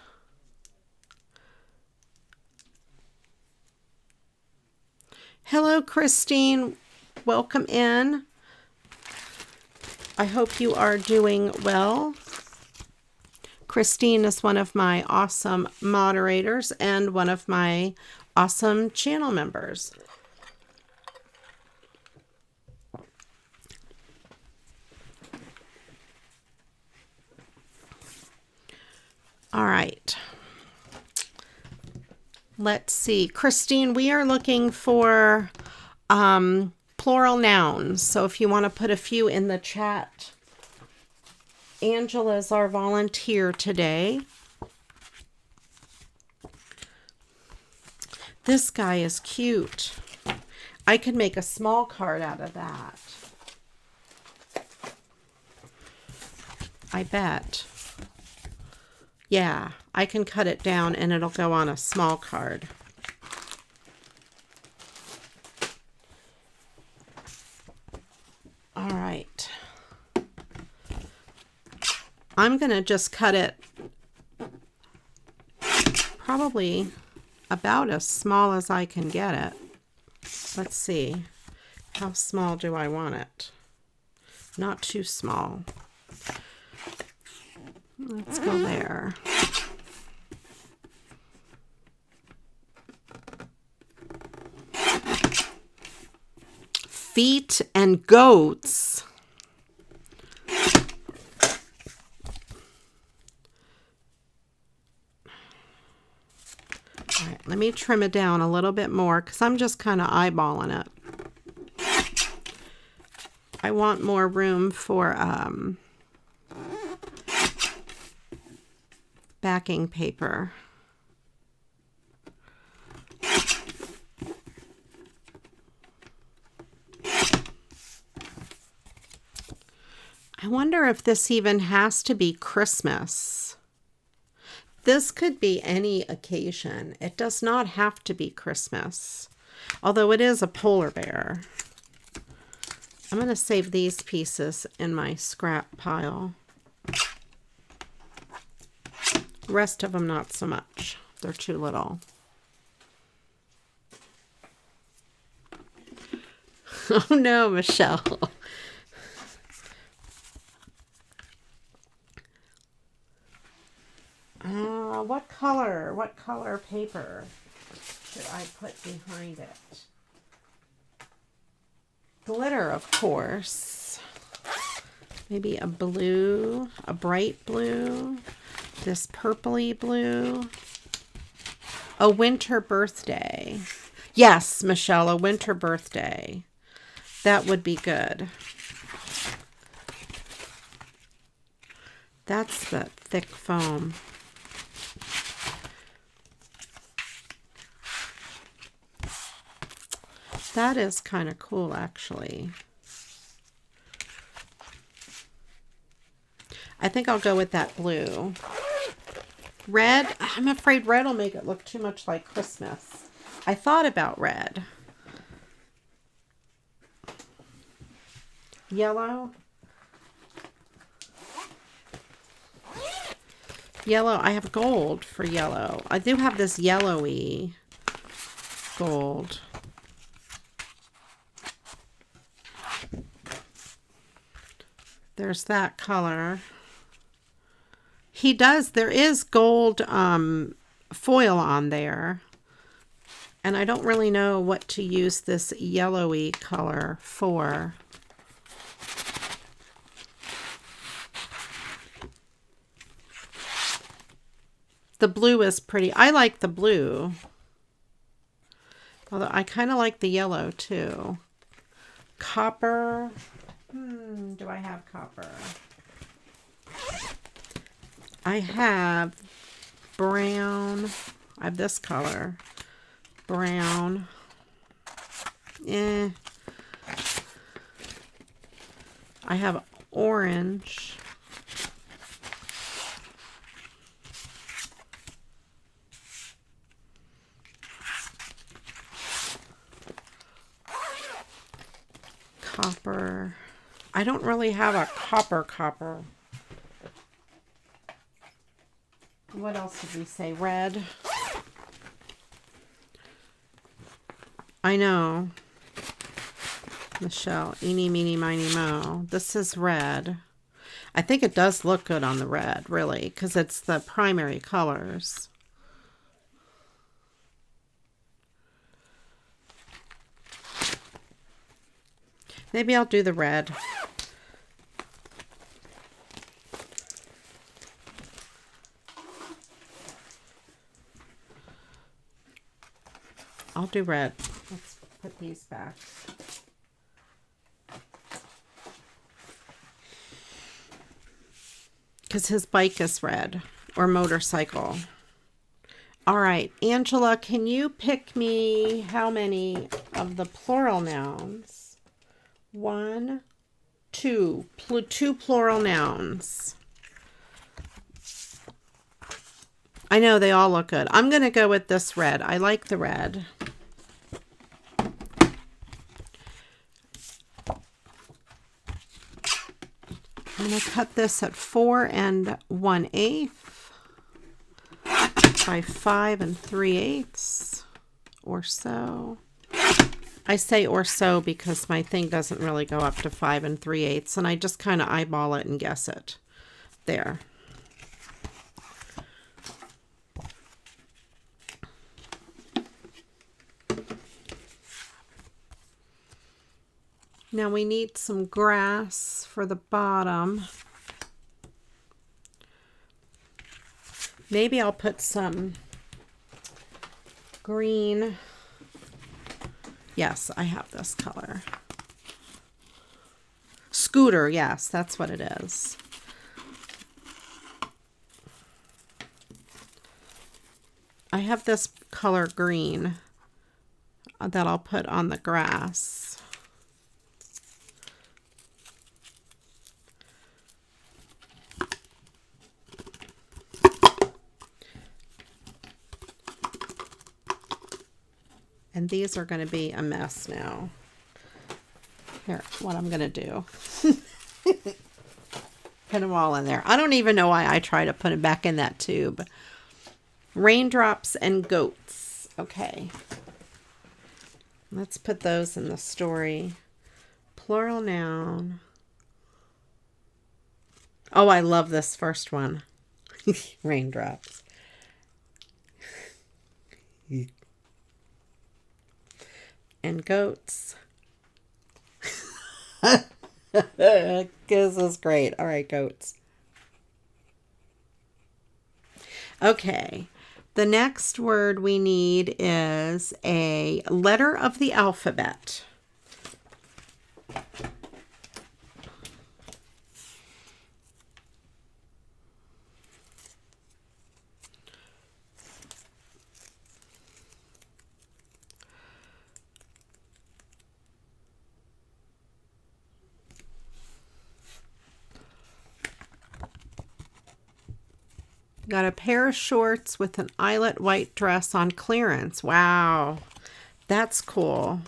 Hello, Christine. Welcome in. I hope you are doing well. Christine is one of my awesome moderators and one of my awesome channel members. All right. Let's see. Christine, we are looking for plural nouns. So if you want to put a few in the chat. Angela's our volunteer today. This guy is cute. I could make a small card out of that. I bet. Yeah, I can cut it down and it'll go on a small card. All right. I'm going to just cut it probably about as small as I can get it. Let's see. How small do I want it? Not too small. Let's go there. Feet and goats. All right, let me trim it down a little bit more because I'm just kind of eyeballing it. I want more room for backing paper. I wonder if this even has to be Christmas. This could be any occasion. It does not have to be Christmas, although it is a polar bear. I'm going to save these pieces in my scrap pile. The rest of them, not so much. They're too little. Oh no, Michelle. What color paper should I put behind it? Glitter, of course. Maybe a blue, a bright blue. This purpley blue. A winter birthday. Yes, Michelle, a winter birthday. That would be good. That's the thick foam. That is kind of cool, actually. I think I'll go with that blue. Red, I'm afraid red will make it look too much like Christmas. I thought about red. Yellow. Yellow, I have gold for yellow. I do have this yellowy gold. There's that color. He does, there is gold foil on there. And I don't really know what to use this yellowy color for. The blue is pretty. I like the blue. Although I kind of like the yellow too. Copper. Do I have copper? I have brown. I have this color. Brown. I have orange. Copper. I don't really have a copper. What else did we say? Red. I know. Michelle, eeny, meeny, miny, mo. This is red. I think it does look good on the red, really, because it's the primary colors. Maybe I'll do the red. I'll do red. Let's put these back. Because his bike is red, or motorcycle. All right, Angela, can you pick me how many of the plural nouns? 1, 2. Two plural nouns. I know they all look good. I'm going to go with this red. I like the red. I'm going to cut this at 4 1/8 by 5 3/8 or so. I say or so because my thing doesn't really go up to 5 3/8, and I just kind of eyeball it and guess it. There. Now we need some grass for the bottom. Maybe I'll put some green. Yes, I have this color. Scooter, yes, that's what it is. I have this color green that I'll put on the grass. And these are going to be a mess now. Here, what I'm going to do. Put them all in there. I don't even know why I try to put it back in that tube. Raindrops and goats. Okay. Let's put those in the story. Plural noun. Oh, I love this first one. Raindrops. And goats. This is great. All right, goats. Okay. The next word we need is a letter of the alphabet. Got a pair of shorts with an eyelet white dress on clearance. Wow, that's cool.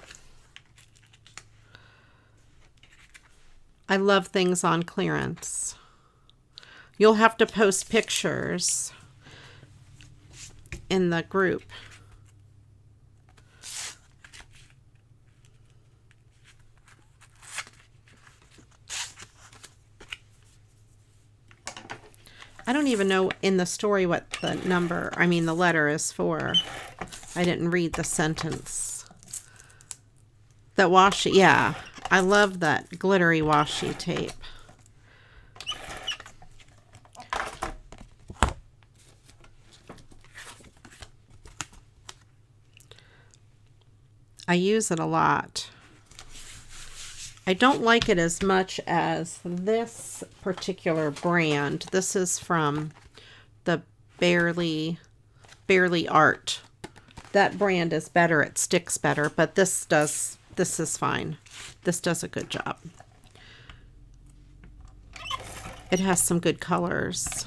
I love things on clearance. You'll have to post pictures in the group. I don't even know in the story what the the letter is for. I didn't read the sentence. That washi, yeah. I love that glittery washi tape. I use it a lot. I don't like it as much as this particular brand. This is from the Barely Art. That brand is better. It sticks better, but this is fine. This does a good job. It has some good colors.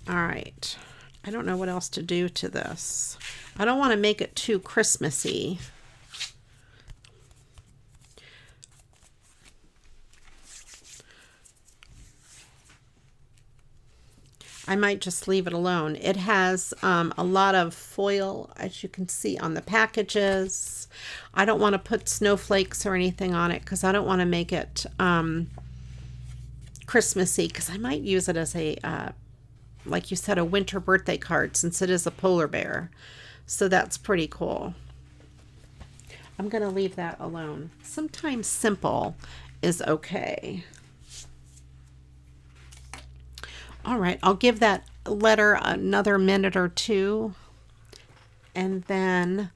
All right. I don't know what else to do to this. I don't want to make it too Christmassy. I might just leave it alone. It has a lot of foil, as you can see on the packages. I don't want to put snowflakes or anything on it because I don't want to make it Christmassy, because I might use it as a, like you said, a winter birthday card, since it is a polar bear. So that's pretty cool. I'm going to leave that alone. Sometimes simple is okay. All right, I'll give that letter another minute or two, and then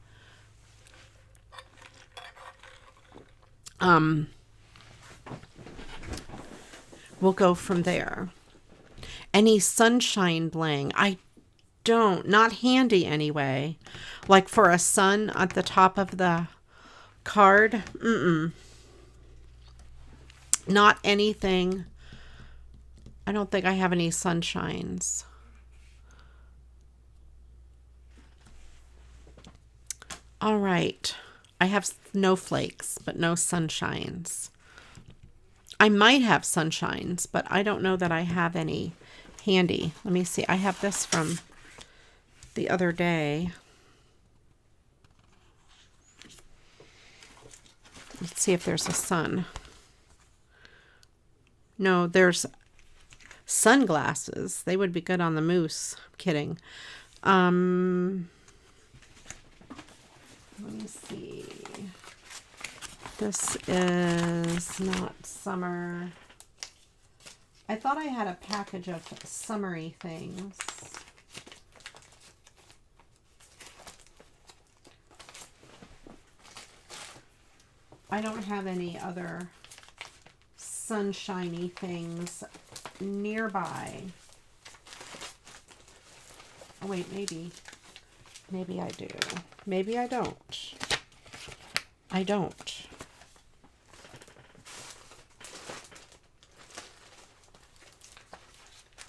we'll go from there. Any sunshine bling? I don't, not handy anyway. Like for a sun at the top of the card. Not anything. I don't think I have any sunshines. All right. I have snowflakes, but no sunshines. I might have sunshines, but I don't know that I have any handy. Let me see. I have this from the other day. Let's see if there's a sun. No, there's sunglasses. They would be good on the moose. I'm kidding. Let me see. This is not summer. I thought I had a package of summery things. I don't have any other sunshiny things nearby. Oh wait, maybe I do. Maybe I don't. I don't.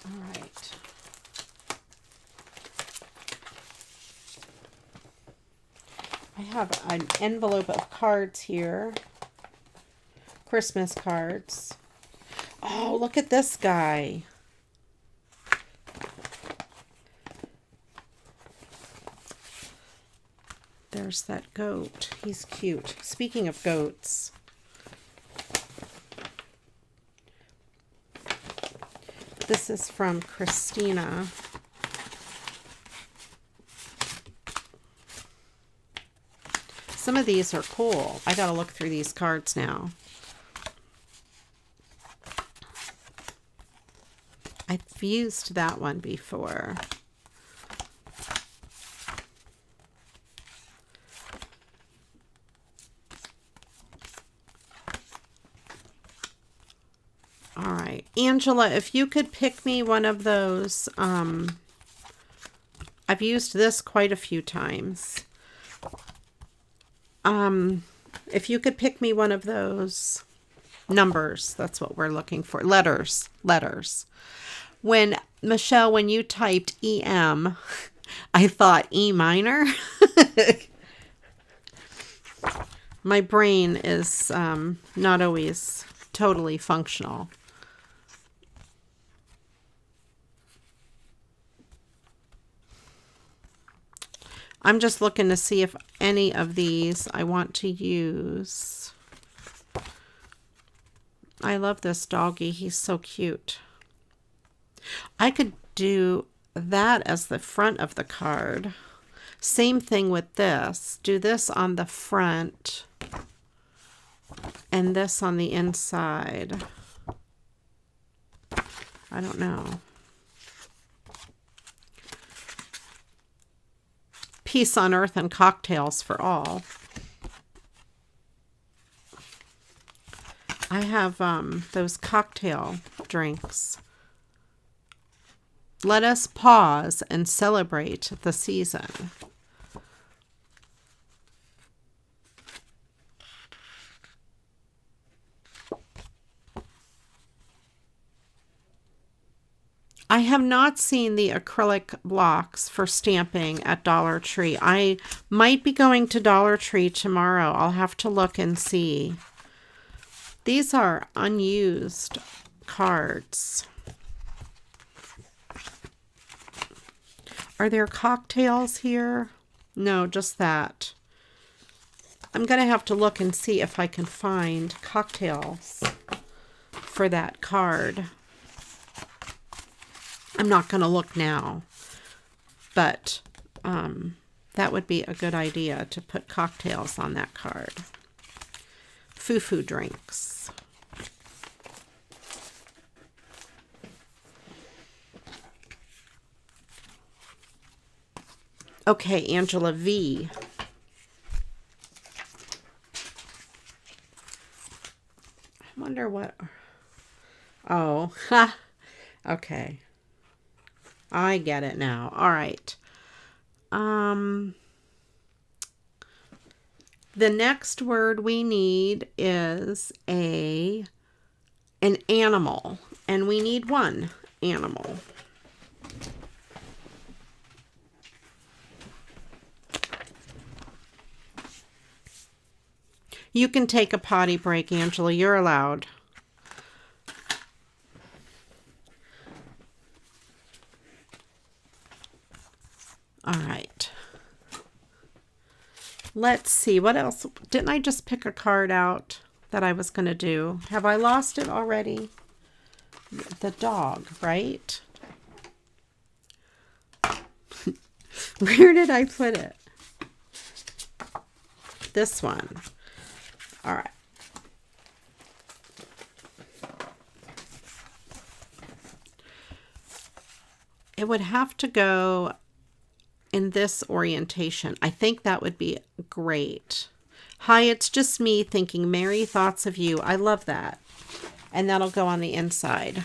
All right. I have an envelope of cards here. Christmas cards. Oh, look at this guy. There's that goat. He's cute. Speaking of goats. This is from Christina. Some of these are cool. I gotta look through these cards now. I've used that one before. All right, Angela, if you could pick me one of those, I've used this quite a few times. If you could pick me one of those numbers, that's what we're looking for. Letters. When, Michelle, when you typed EM, I thought E minor. My brain is not always totally functional. I'm just looking to see if any of these I want to use. I love this doggy. He's so cute. I could do that as the front of the card. Same thing with this. Do this on the front and this on the inside. I don't know. Peace on earth and cocktails for all. I have those cocktail drinks. Let us pause and celebrate the season. I have not seen the acrylic blocks for stamping at Dollar Tree. I might be going to Dollar Tree tomorrow. I'll have to look and see. These are unused cards. Are there cocktails here? No, just that. I'm going to have to look and see if I can find cocktails for that card. I'm not going to look now, but that would be a good idea to put cocktails on that card. Foo-foo drinks. Okay, Angela V. I wonder what... Oh, ha. Okay. I get it now. All right. The next word we need is an animal, and we need one animal. You can take a potty break, Angela. You're allowed. All right. Let's see. What else? Didn't I just pick a card out that I was going to do? Have I lost it already? The dog, right? Where did I put it? This one. All right. It would have to go in this orientation. I think that would be great. Hi, it's just me thinking merry thoughts of you. I love that. And that'll go on the inside.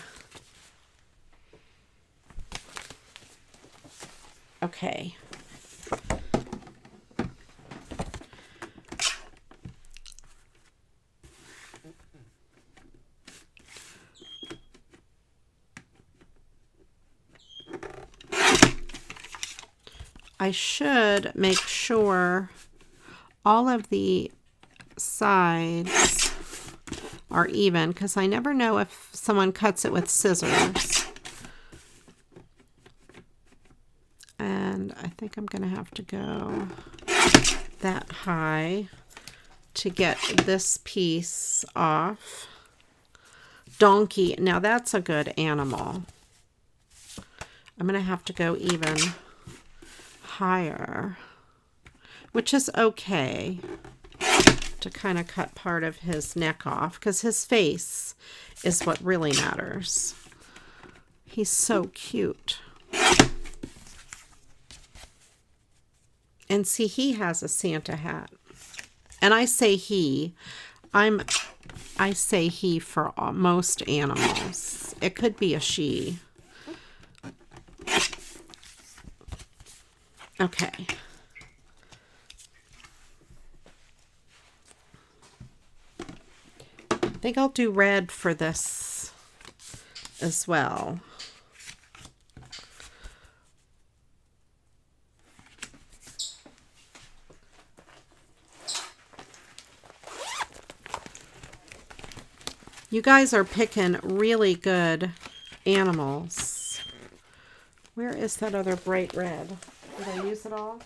Okay. I should make sure all of the sides are even, because I never know if someone cuts it with scissors. And I think I'm going to have to go that high to get this piece off. Donkey. Now that's a good animal. I'm going to have to go even higher, which is okay, to kind of cut part of his neck off, because his face is what really matters. He's so cute. And see, he has a Santa hat. And I say he. I say he for most animals. It could be a she. Okay. I think I'll do red for this as well. You guys are picking really good animals. Where is that other bright red? Did I use it all?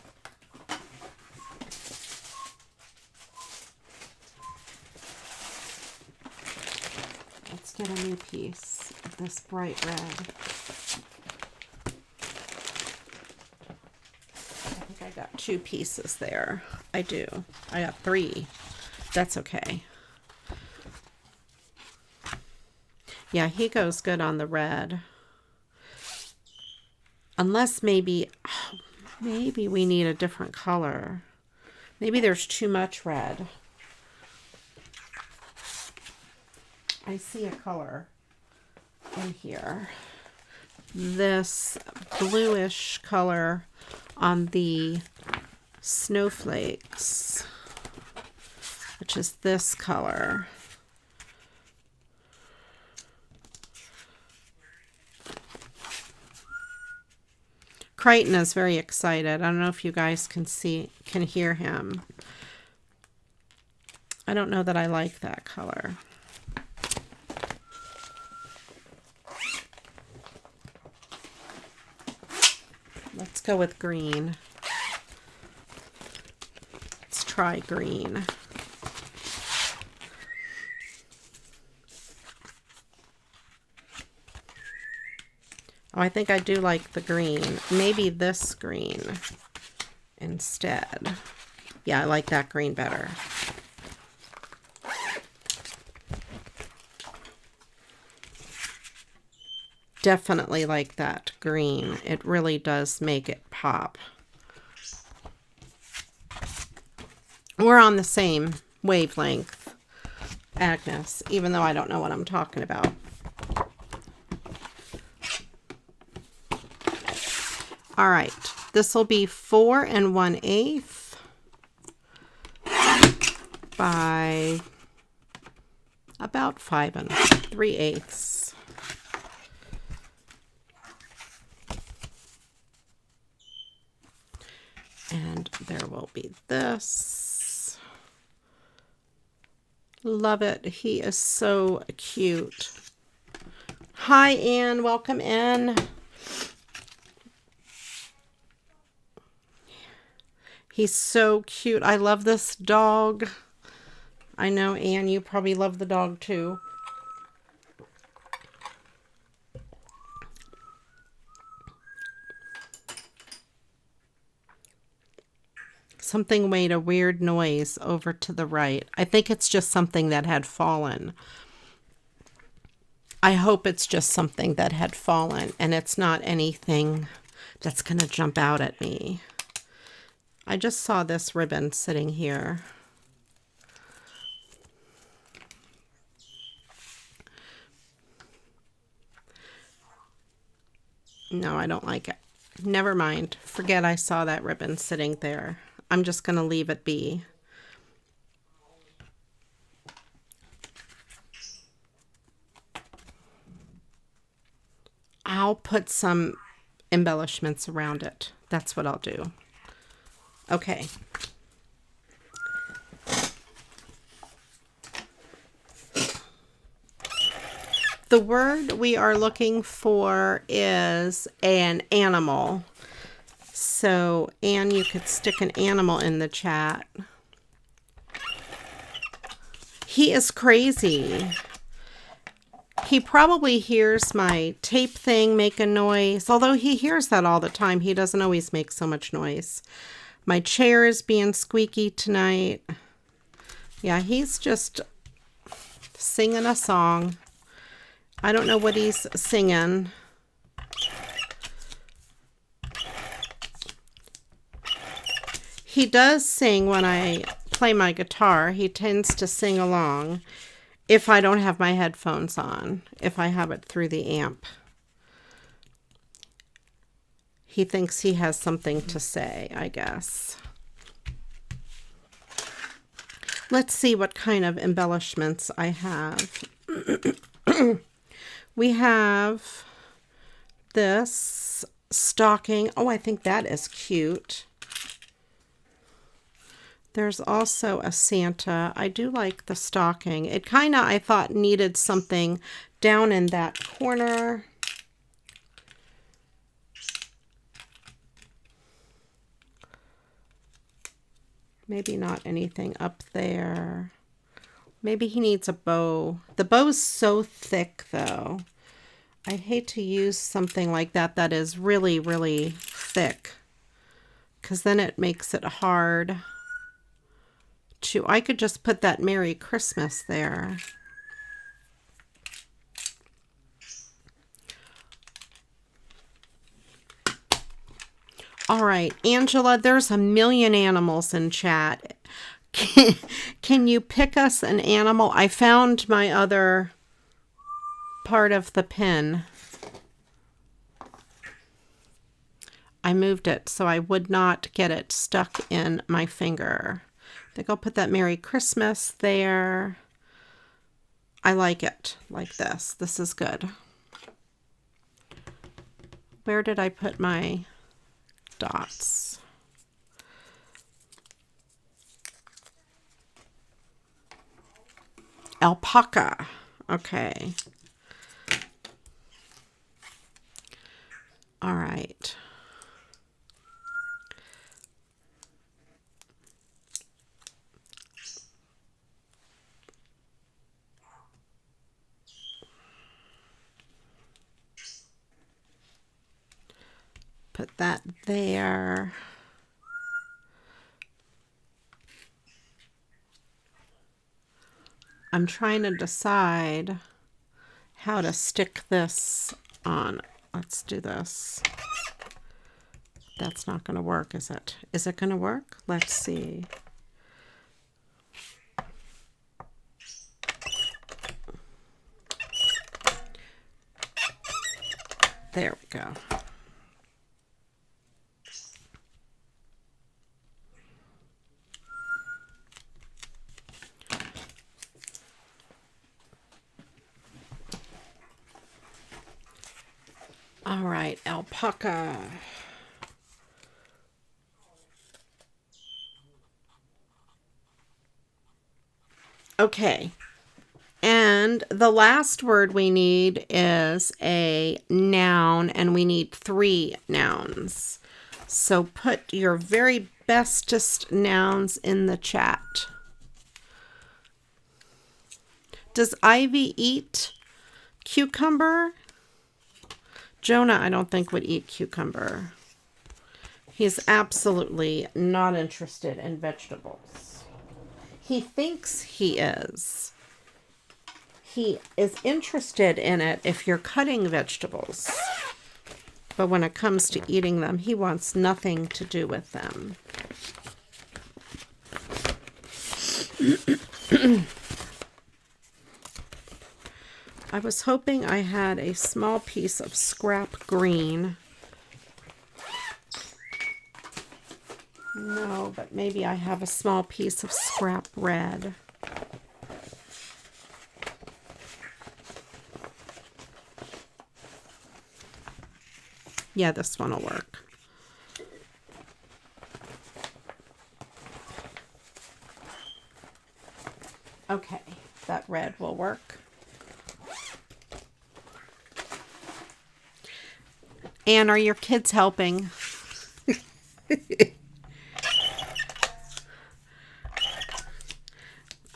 Let's get a new piece of this bright red. I think I got 2 pieces there. I do. I got 3. That's okay. Yeah, he goes good on the red. Unless maybe... Maybe we need a different color. Maybe there's too much red. I see a color in here. This bluish color on the snowflakes, which is this color. Crichton is very excited. I don't know if you guys can hear him. I don't know that I like that color. Let's go with green. Let's try green. Oh, I think I do like the green. Maybe this green instead. Yeah, I like that green better. Definitely like that green. It really does make it pop. We're on the same wavelength, Agnes, even though I don't know what I'm talking about. All right, this will be 4 1/8 by about 5 3/8. And there will be this. Love it. He is so cute. Hi, Anne. Welcome in. He's so cute. I love this dog. I know, Anne, you probably love the dog too. Something made a weird noise over to the right. I think it's just something that had fallen. I hope it's just something that had fallen and it's not anything that's going to jump out at me. I just saw this ribbon sitting here. No, I don't like it. Never mind. Forget I saw that ribbon sitting there. I'm just going to leave it be. I'll put some embellishments around it. That's what I'll do. Okay. The word we are looking for is an animal. So, Anne, you could stick an animal in the chat. He is crazy. He probably hears my tape thing make a noise, although he hears that all the time. He doesn't always make so much noise. My chair is being squeaky tonight. Yeah, he's just singing a song. I don't know what he's singing. He does sing when I play my guitar. He tends to sing along if I don't have my headphones on, if I have it through the amp. He thinks he has something to say, I guess. Let's see what kind of embellishments I have. We have this stocking. Oh, I think that is cute. There's also a Santa. I do like the stocking. It kind of, I thought, needed something down in that corner. Maybe not anything up there. Maybe he needs a bow. The bow's so thick, though. I'd hate to use something like that that is really, really thick, because then it makes it hard to... I could just put that Merry Christmas there. All right, Angela, there's a million animals in chat. Can you pick us an animal? I found my other part of the pin. I moved it so I would not get it stuck in my finger. I think I'll put that Merry Christmas there. I like it like this. This is good. Where did I put my dots? Alpaca. Okay. All right. Put that there. I'm trying to decide how to stick this on. Let's do this. That's not going to work, is it? Is it going to work? Let's see. There we go. All right, alpaca. Okay. And the last word we need is a noun, and we need 3 nouns. So put your very bestest nouns in the chat. Does Ivy eat cucumber? Jonah, I don't think, would eat cucumber. He's absolutely not interested in vegetables. He thinks he is. He is interested in it if you're cutting vegetables. But when it comes to eating them, he wants nothing to do with them. I was hoping I had a small piece of scrap green. No, but maybe I have a small piece of scrap red. Yeah, this one will work. Okay, that red will work. Anne, are your kids helping?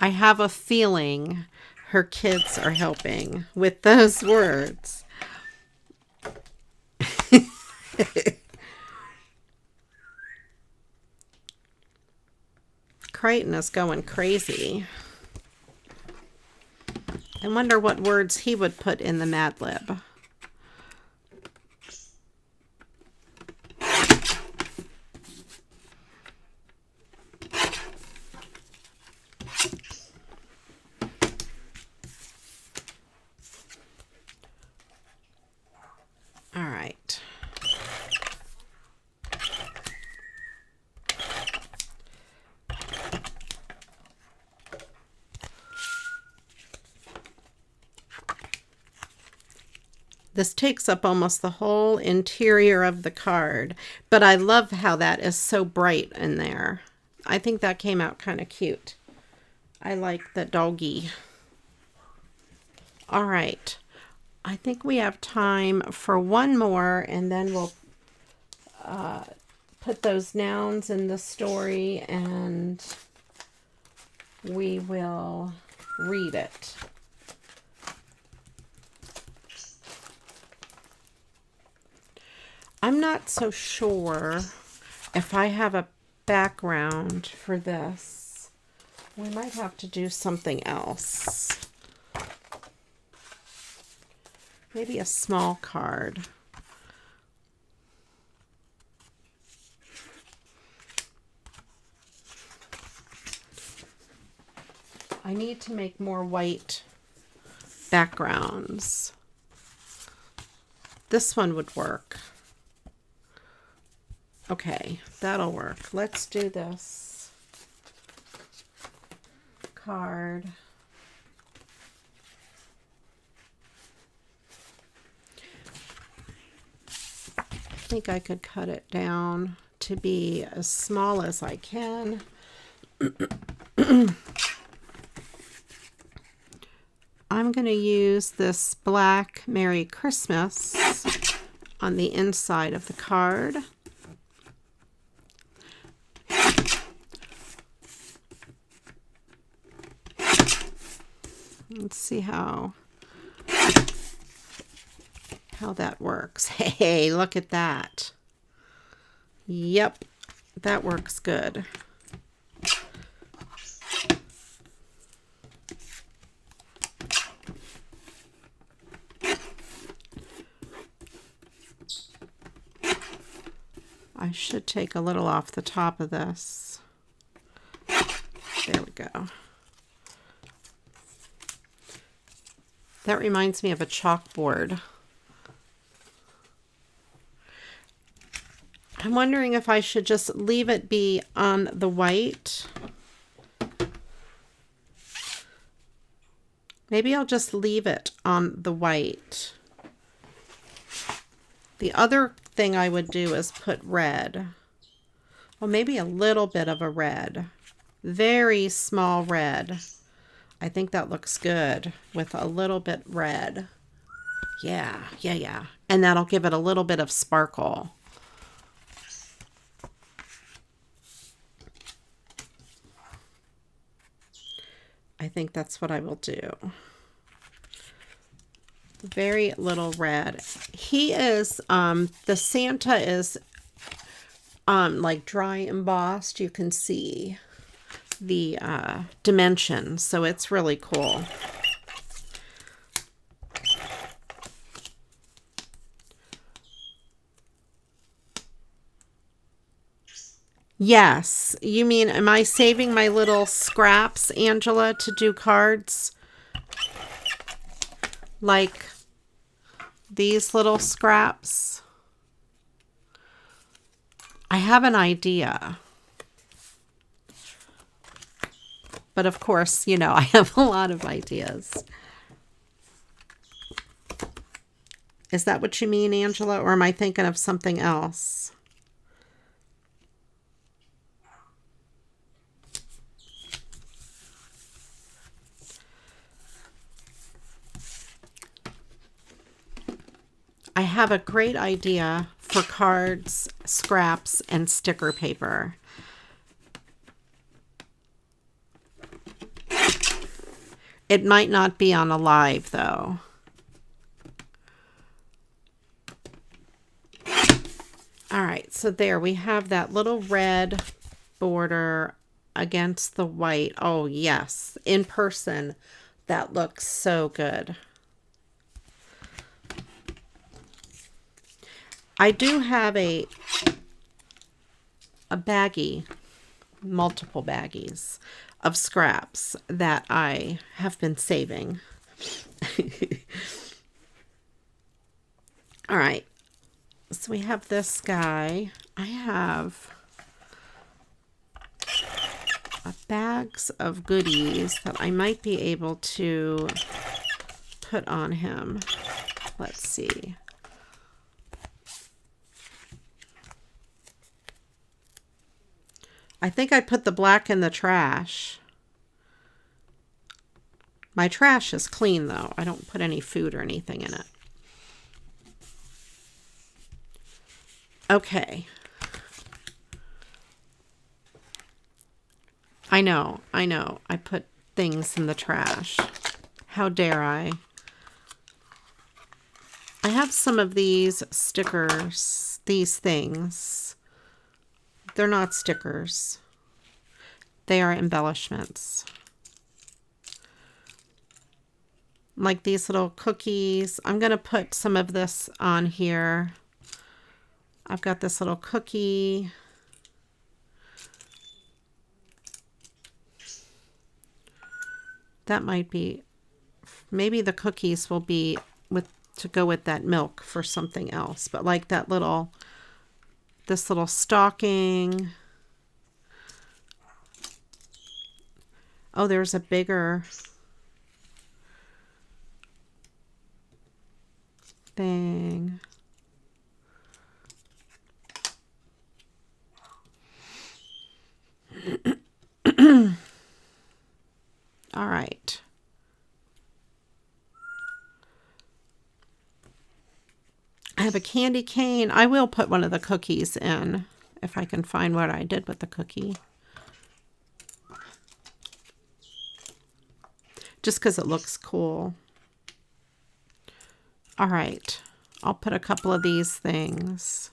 I have a feeling her kids are helping with those words. Creighton is going crazy. I wonder what words he would put in the Mad Lib. All right. This takes up almost the whole interior of the card, but I love how that is so bright in there. I think that came out kind of cute. I like the doggy. All right. I think we have time for one more, and then we'll put those nouns in the story, and we will read it. I'm not so sure if I have a background for this. We might have to do something else. Maybe a small card. need to make more white backgrounds. This one would work. Okay, that'll work. Let's do this card. I think I could cut it down to be as small as I can. I'm going to use this black Merry Christmas on the inside of the card. Let's see how that works. Hey, look at that. Yep, that works good. I should take a little off the top of this. There we go. That reminds me of a chalkboard. I'm wondering if I should just leave it be on the white. Maybe I'll just leave it on the white. The other thing I would do is put red. Well, maybe a little bit of a red. Very small red. I think that looks good with a little bit red. Yeah. And that'll give it a little bit of sparkle. I think that's what I will do. Very little red. He is, the Santa is like dry embossed. You can see the dimensions, so it's really cool. Yes, you mean, am I saving my little scraps, Angela, to do cards? Like these little scraps? I have an idea. But of course, you know, I have a lot of ideas. Is that what you mean, Angela? Or am I thinking of something else? I have a great idea for cards, scraps, and sticker paper. It might not be on a live, though. All right, so there we have that little red border against the white. Oh, yes. In person, that looks so good. I do have a baggie, multiple baggies of scraps that I have been saving. All right. So we have this guy. I have bags of goodies that I might be able to put on him. Let's see. I think I put the black in the trash. My trash is clean, though. I don't put any food or anything in it. Okay. I know. I put things in the trash. How dare I? I have some of these stickers, these things. They're not stickers. They are embellishments. Like these little cookies. I'm going to put some of this on here. I've got this little cookie. That might be, maybe the cookies will be with to go with that milk for something else. But like that little, this little stocking. Oh, there's a bigger thing. All right. I have a candy cane. I will put one of the cookies in if I can find what I did with the cookie. Just because it looks cool. All right. I'll put a couple of these things.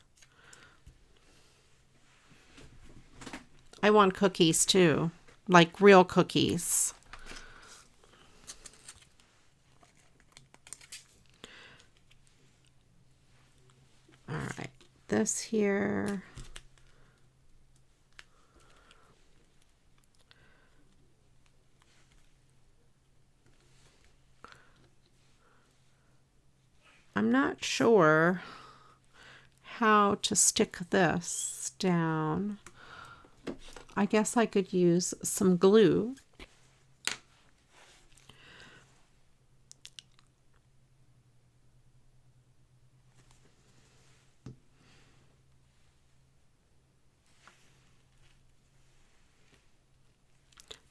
I want cookies too, like real cookies. All right, this here. I'm not sure how to stick this down. I guess I could use some glue.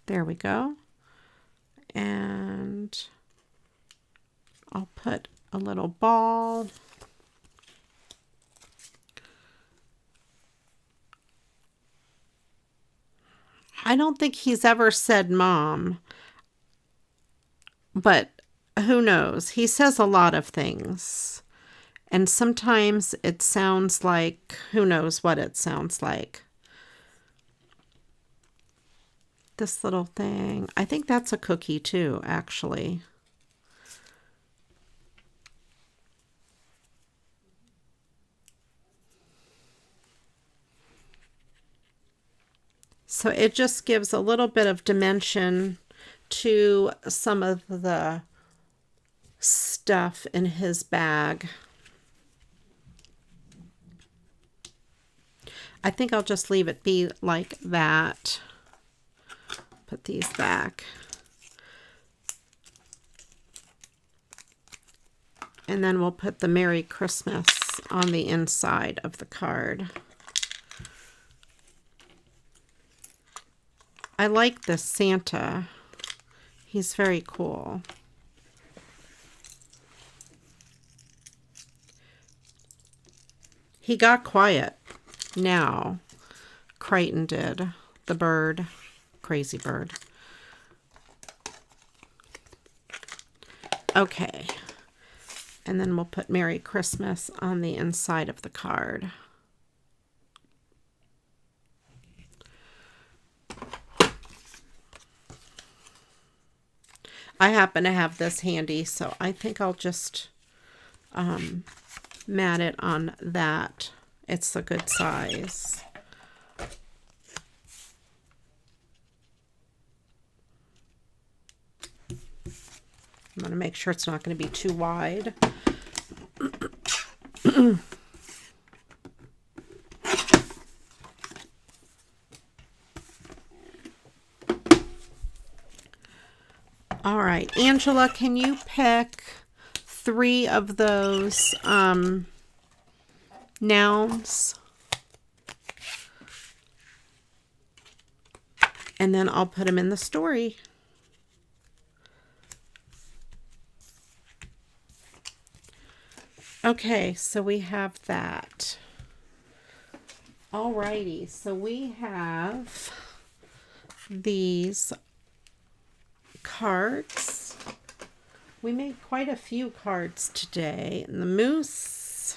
There we go. And I'll put a little ball. I don't think he's ever said mom, but who knows? He says a lot of things. And sometimes it sounds like, who knows what it sounds like. This little thing, I think that's a cookie too, actually. So it just gives a little bit of dimension to some of the stuff in his bag. I think I'll just leave it be like that. Put these back. And then we'll put the Merry Christmas on the inside of the card. I like this Santa. He's very cool. He got quiet now. Crichton did. The bird. Crazy bird. Okay. And then we'll put Merry Christmas on the inside of the card. I happen to have this handy, so I think I'll just mat it on that. It's a good size. I'm going to make sure it's not going to be too wide. All right, Angela, can you pick 3 of those nouns? And then I'll put them in the story. Okay, so we have that. Alrighty, so we have these cards. We made quite a few cards today. And the moose.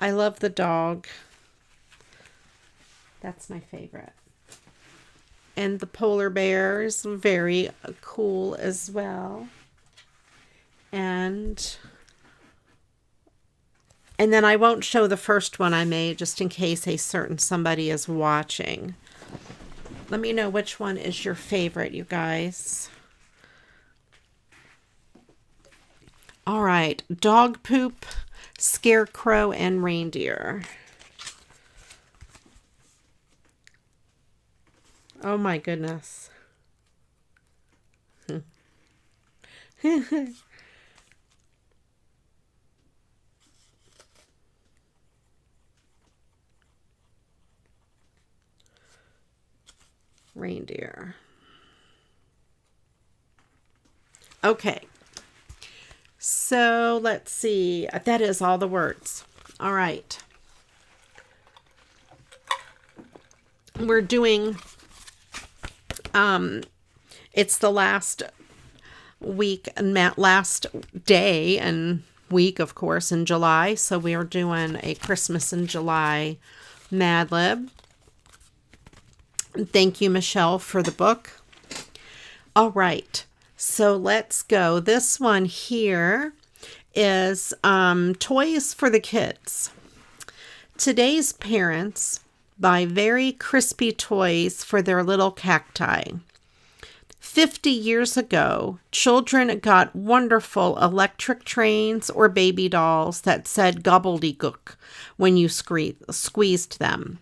I love the dog. That's my favorite. And the polar bear is very cool as well. And then I won't show the first one I made just in case a certain somebody is watching. Let me know which one is your favorite, you guys. All right, dog poop, scarecrow, and reindeer. Oh my goodness. Reindeer. Okay. So let's see. That is all the words. All right. We're doing, it's the last week and last day and week, of course, in July. So we are doing a Christmas in July Mad Lib. Thank you, Michelle, for the book. All right. So let's go. This one here is toys for the kids. Today's parents buy very crispy toys for their little cacti. 50 years ago, children got wonderful electric trains or baby dolls that said gobbledygook when you squeezed them.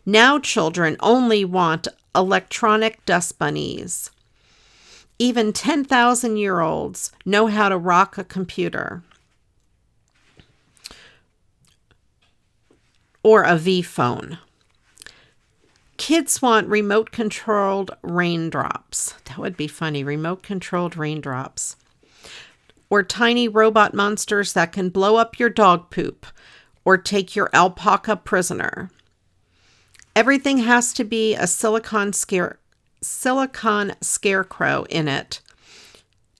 Now children only want electronic dust bunnies. Even 10,000-year-olds know how to rock a computer or a V-phone. Kids want remote-controlled raindrops. That would be funny, remote-controlled raindrops. Or tiny robot monsters that can blow up your dog poop or take your alpaca prisoner. Everything has to be a silicon scarecrow in it.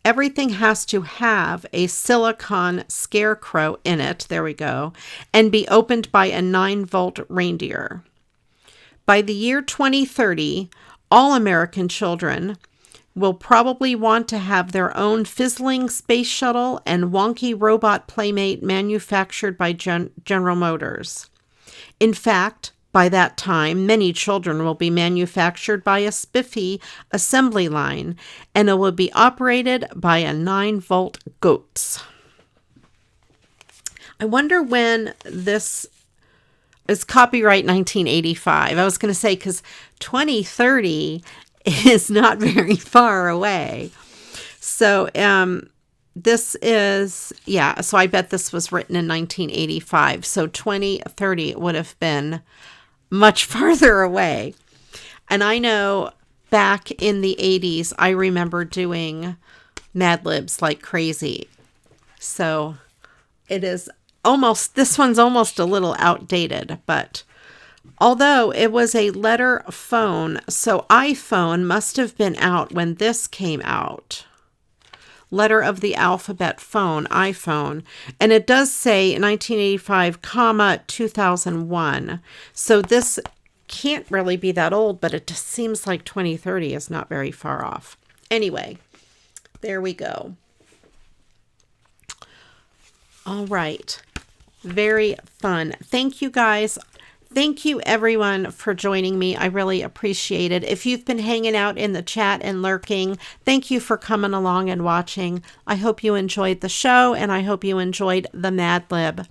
Everything has to have a silicon scarecrow in it, there we go, and be opened by a 9-volt reindeer. By the year 2030, all American children will probably want to have their own fizzling space shuttle and wonky robot playmate manufactured by General Motors. In fact, by that time, many children will be manufactured by a spiffy assembly line, and it will be operated by a 9-volt goats. I wonder when this is copyright 1985. I was going to say, because 2030 is not very far away. So this is, yeah, so I bet this was written in 1985. So 2030 would have been much farther away. And I know back in the 80s, I remember doing Mad Libs like crazy. So it is almost, this one's almost a little outdated, but although it was a letter phone, so iPhone must have been out when this came out. Letter of the alphabet phone, iPhone. And it does say 1985, 2001. So this can't really be that old, but it just seems like 2030 is not very far off. Anyway, there we go. All right. Very fun. Thank you guys. Thank you everyone for joining me. I really appreciate it. If you've been hanging out in the chat and lurking, thank you for coming along and watching. I hope you enjoyed the show and I hope you enjoyed the Mad Lib.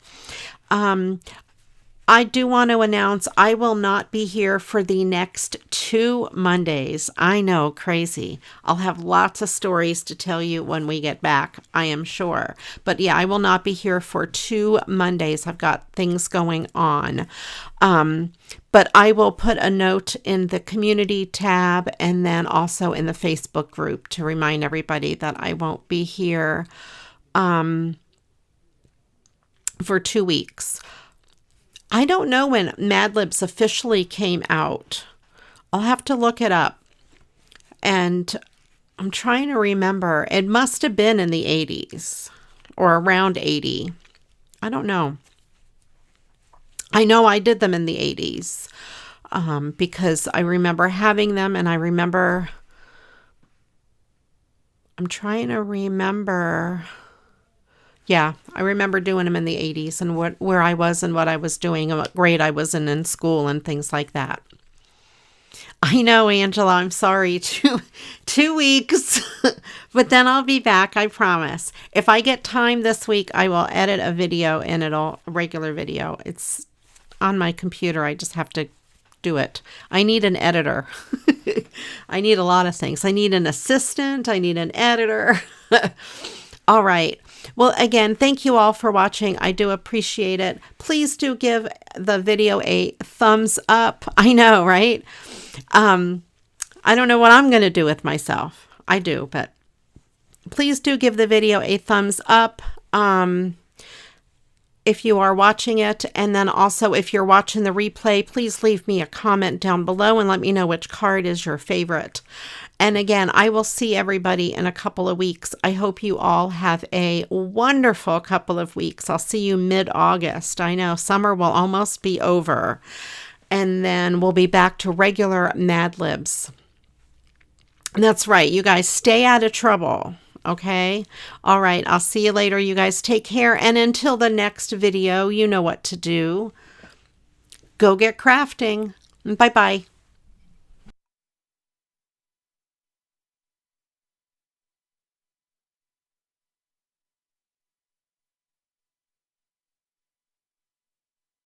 I do want to announce I will not be here for the next 2 Mondays. I know, crazy. I'll have lots of stories to tell you when we get back, I am sure. But yeah, I will not be here for 2 Mondays. I've got things going on. But I will put a note in the community tab and then also in the Facebook group to remind everybody that I won't be here for 2 weeks. I don't know when Mad Libs officially came out. I'll have to look it up. And I'm trying to remember. It must have been in the 80s or around 80. I don't know. I know I did them in the 80s because I remember having them and I remember, I'm trying to remember. Yeah, I remember doing them in the 80s and where I was and what I was doing and what grade I was in school and things like that. I know, Angela, I'm sorry. 2 weeks, but then I'll be back, I promise. If I get time this week, I will edit a video and a regular video. It's on my computer. I just have to do it. I need an editor. I need a lot of things. I need an assistant. I need an editor. All right. Well, again, thank you all for watching. I do appreciate it. Please do give the video a thumbs up. I know, right? I don't know what I'm going to do with myself. I do, but please do give the video a thumbs up if you are watching it. And then also, if you're watching the replay, please leave me a comment down below and let me know which card is your favorite. And again, I will see everybody in a couple of weeks. I hope you all have a wonderful couple of weeks. I'll see you mid-August. I know summer will almost be over. And then we'll be back to regular Mad Libs. That's right. You guys stay out of trouble. Okay? All right. I'll see you later. You guys take care. And until the next video, you know what to do. Go get crafting. Bye-bye.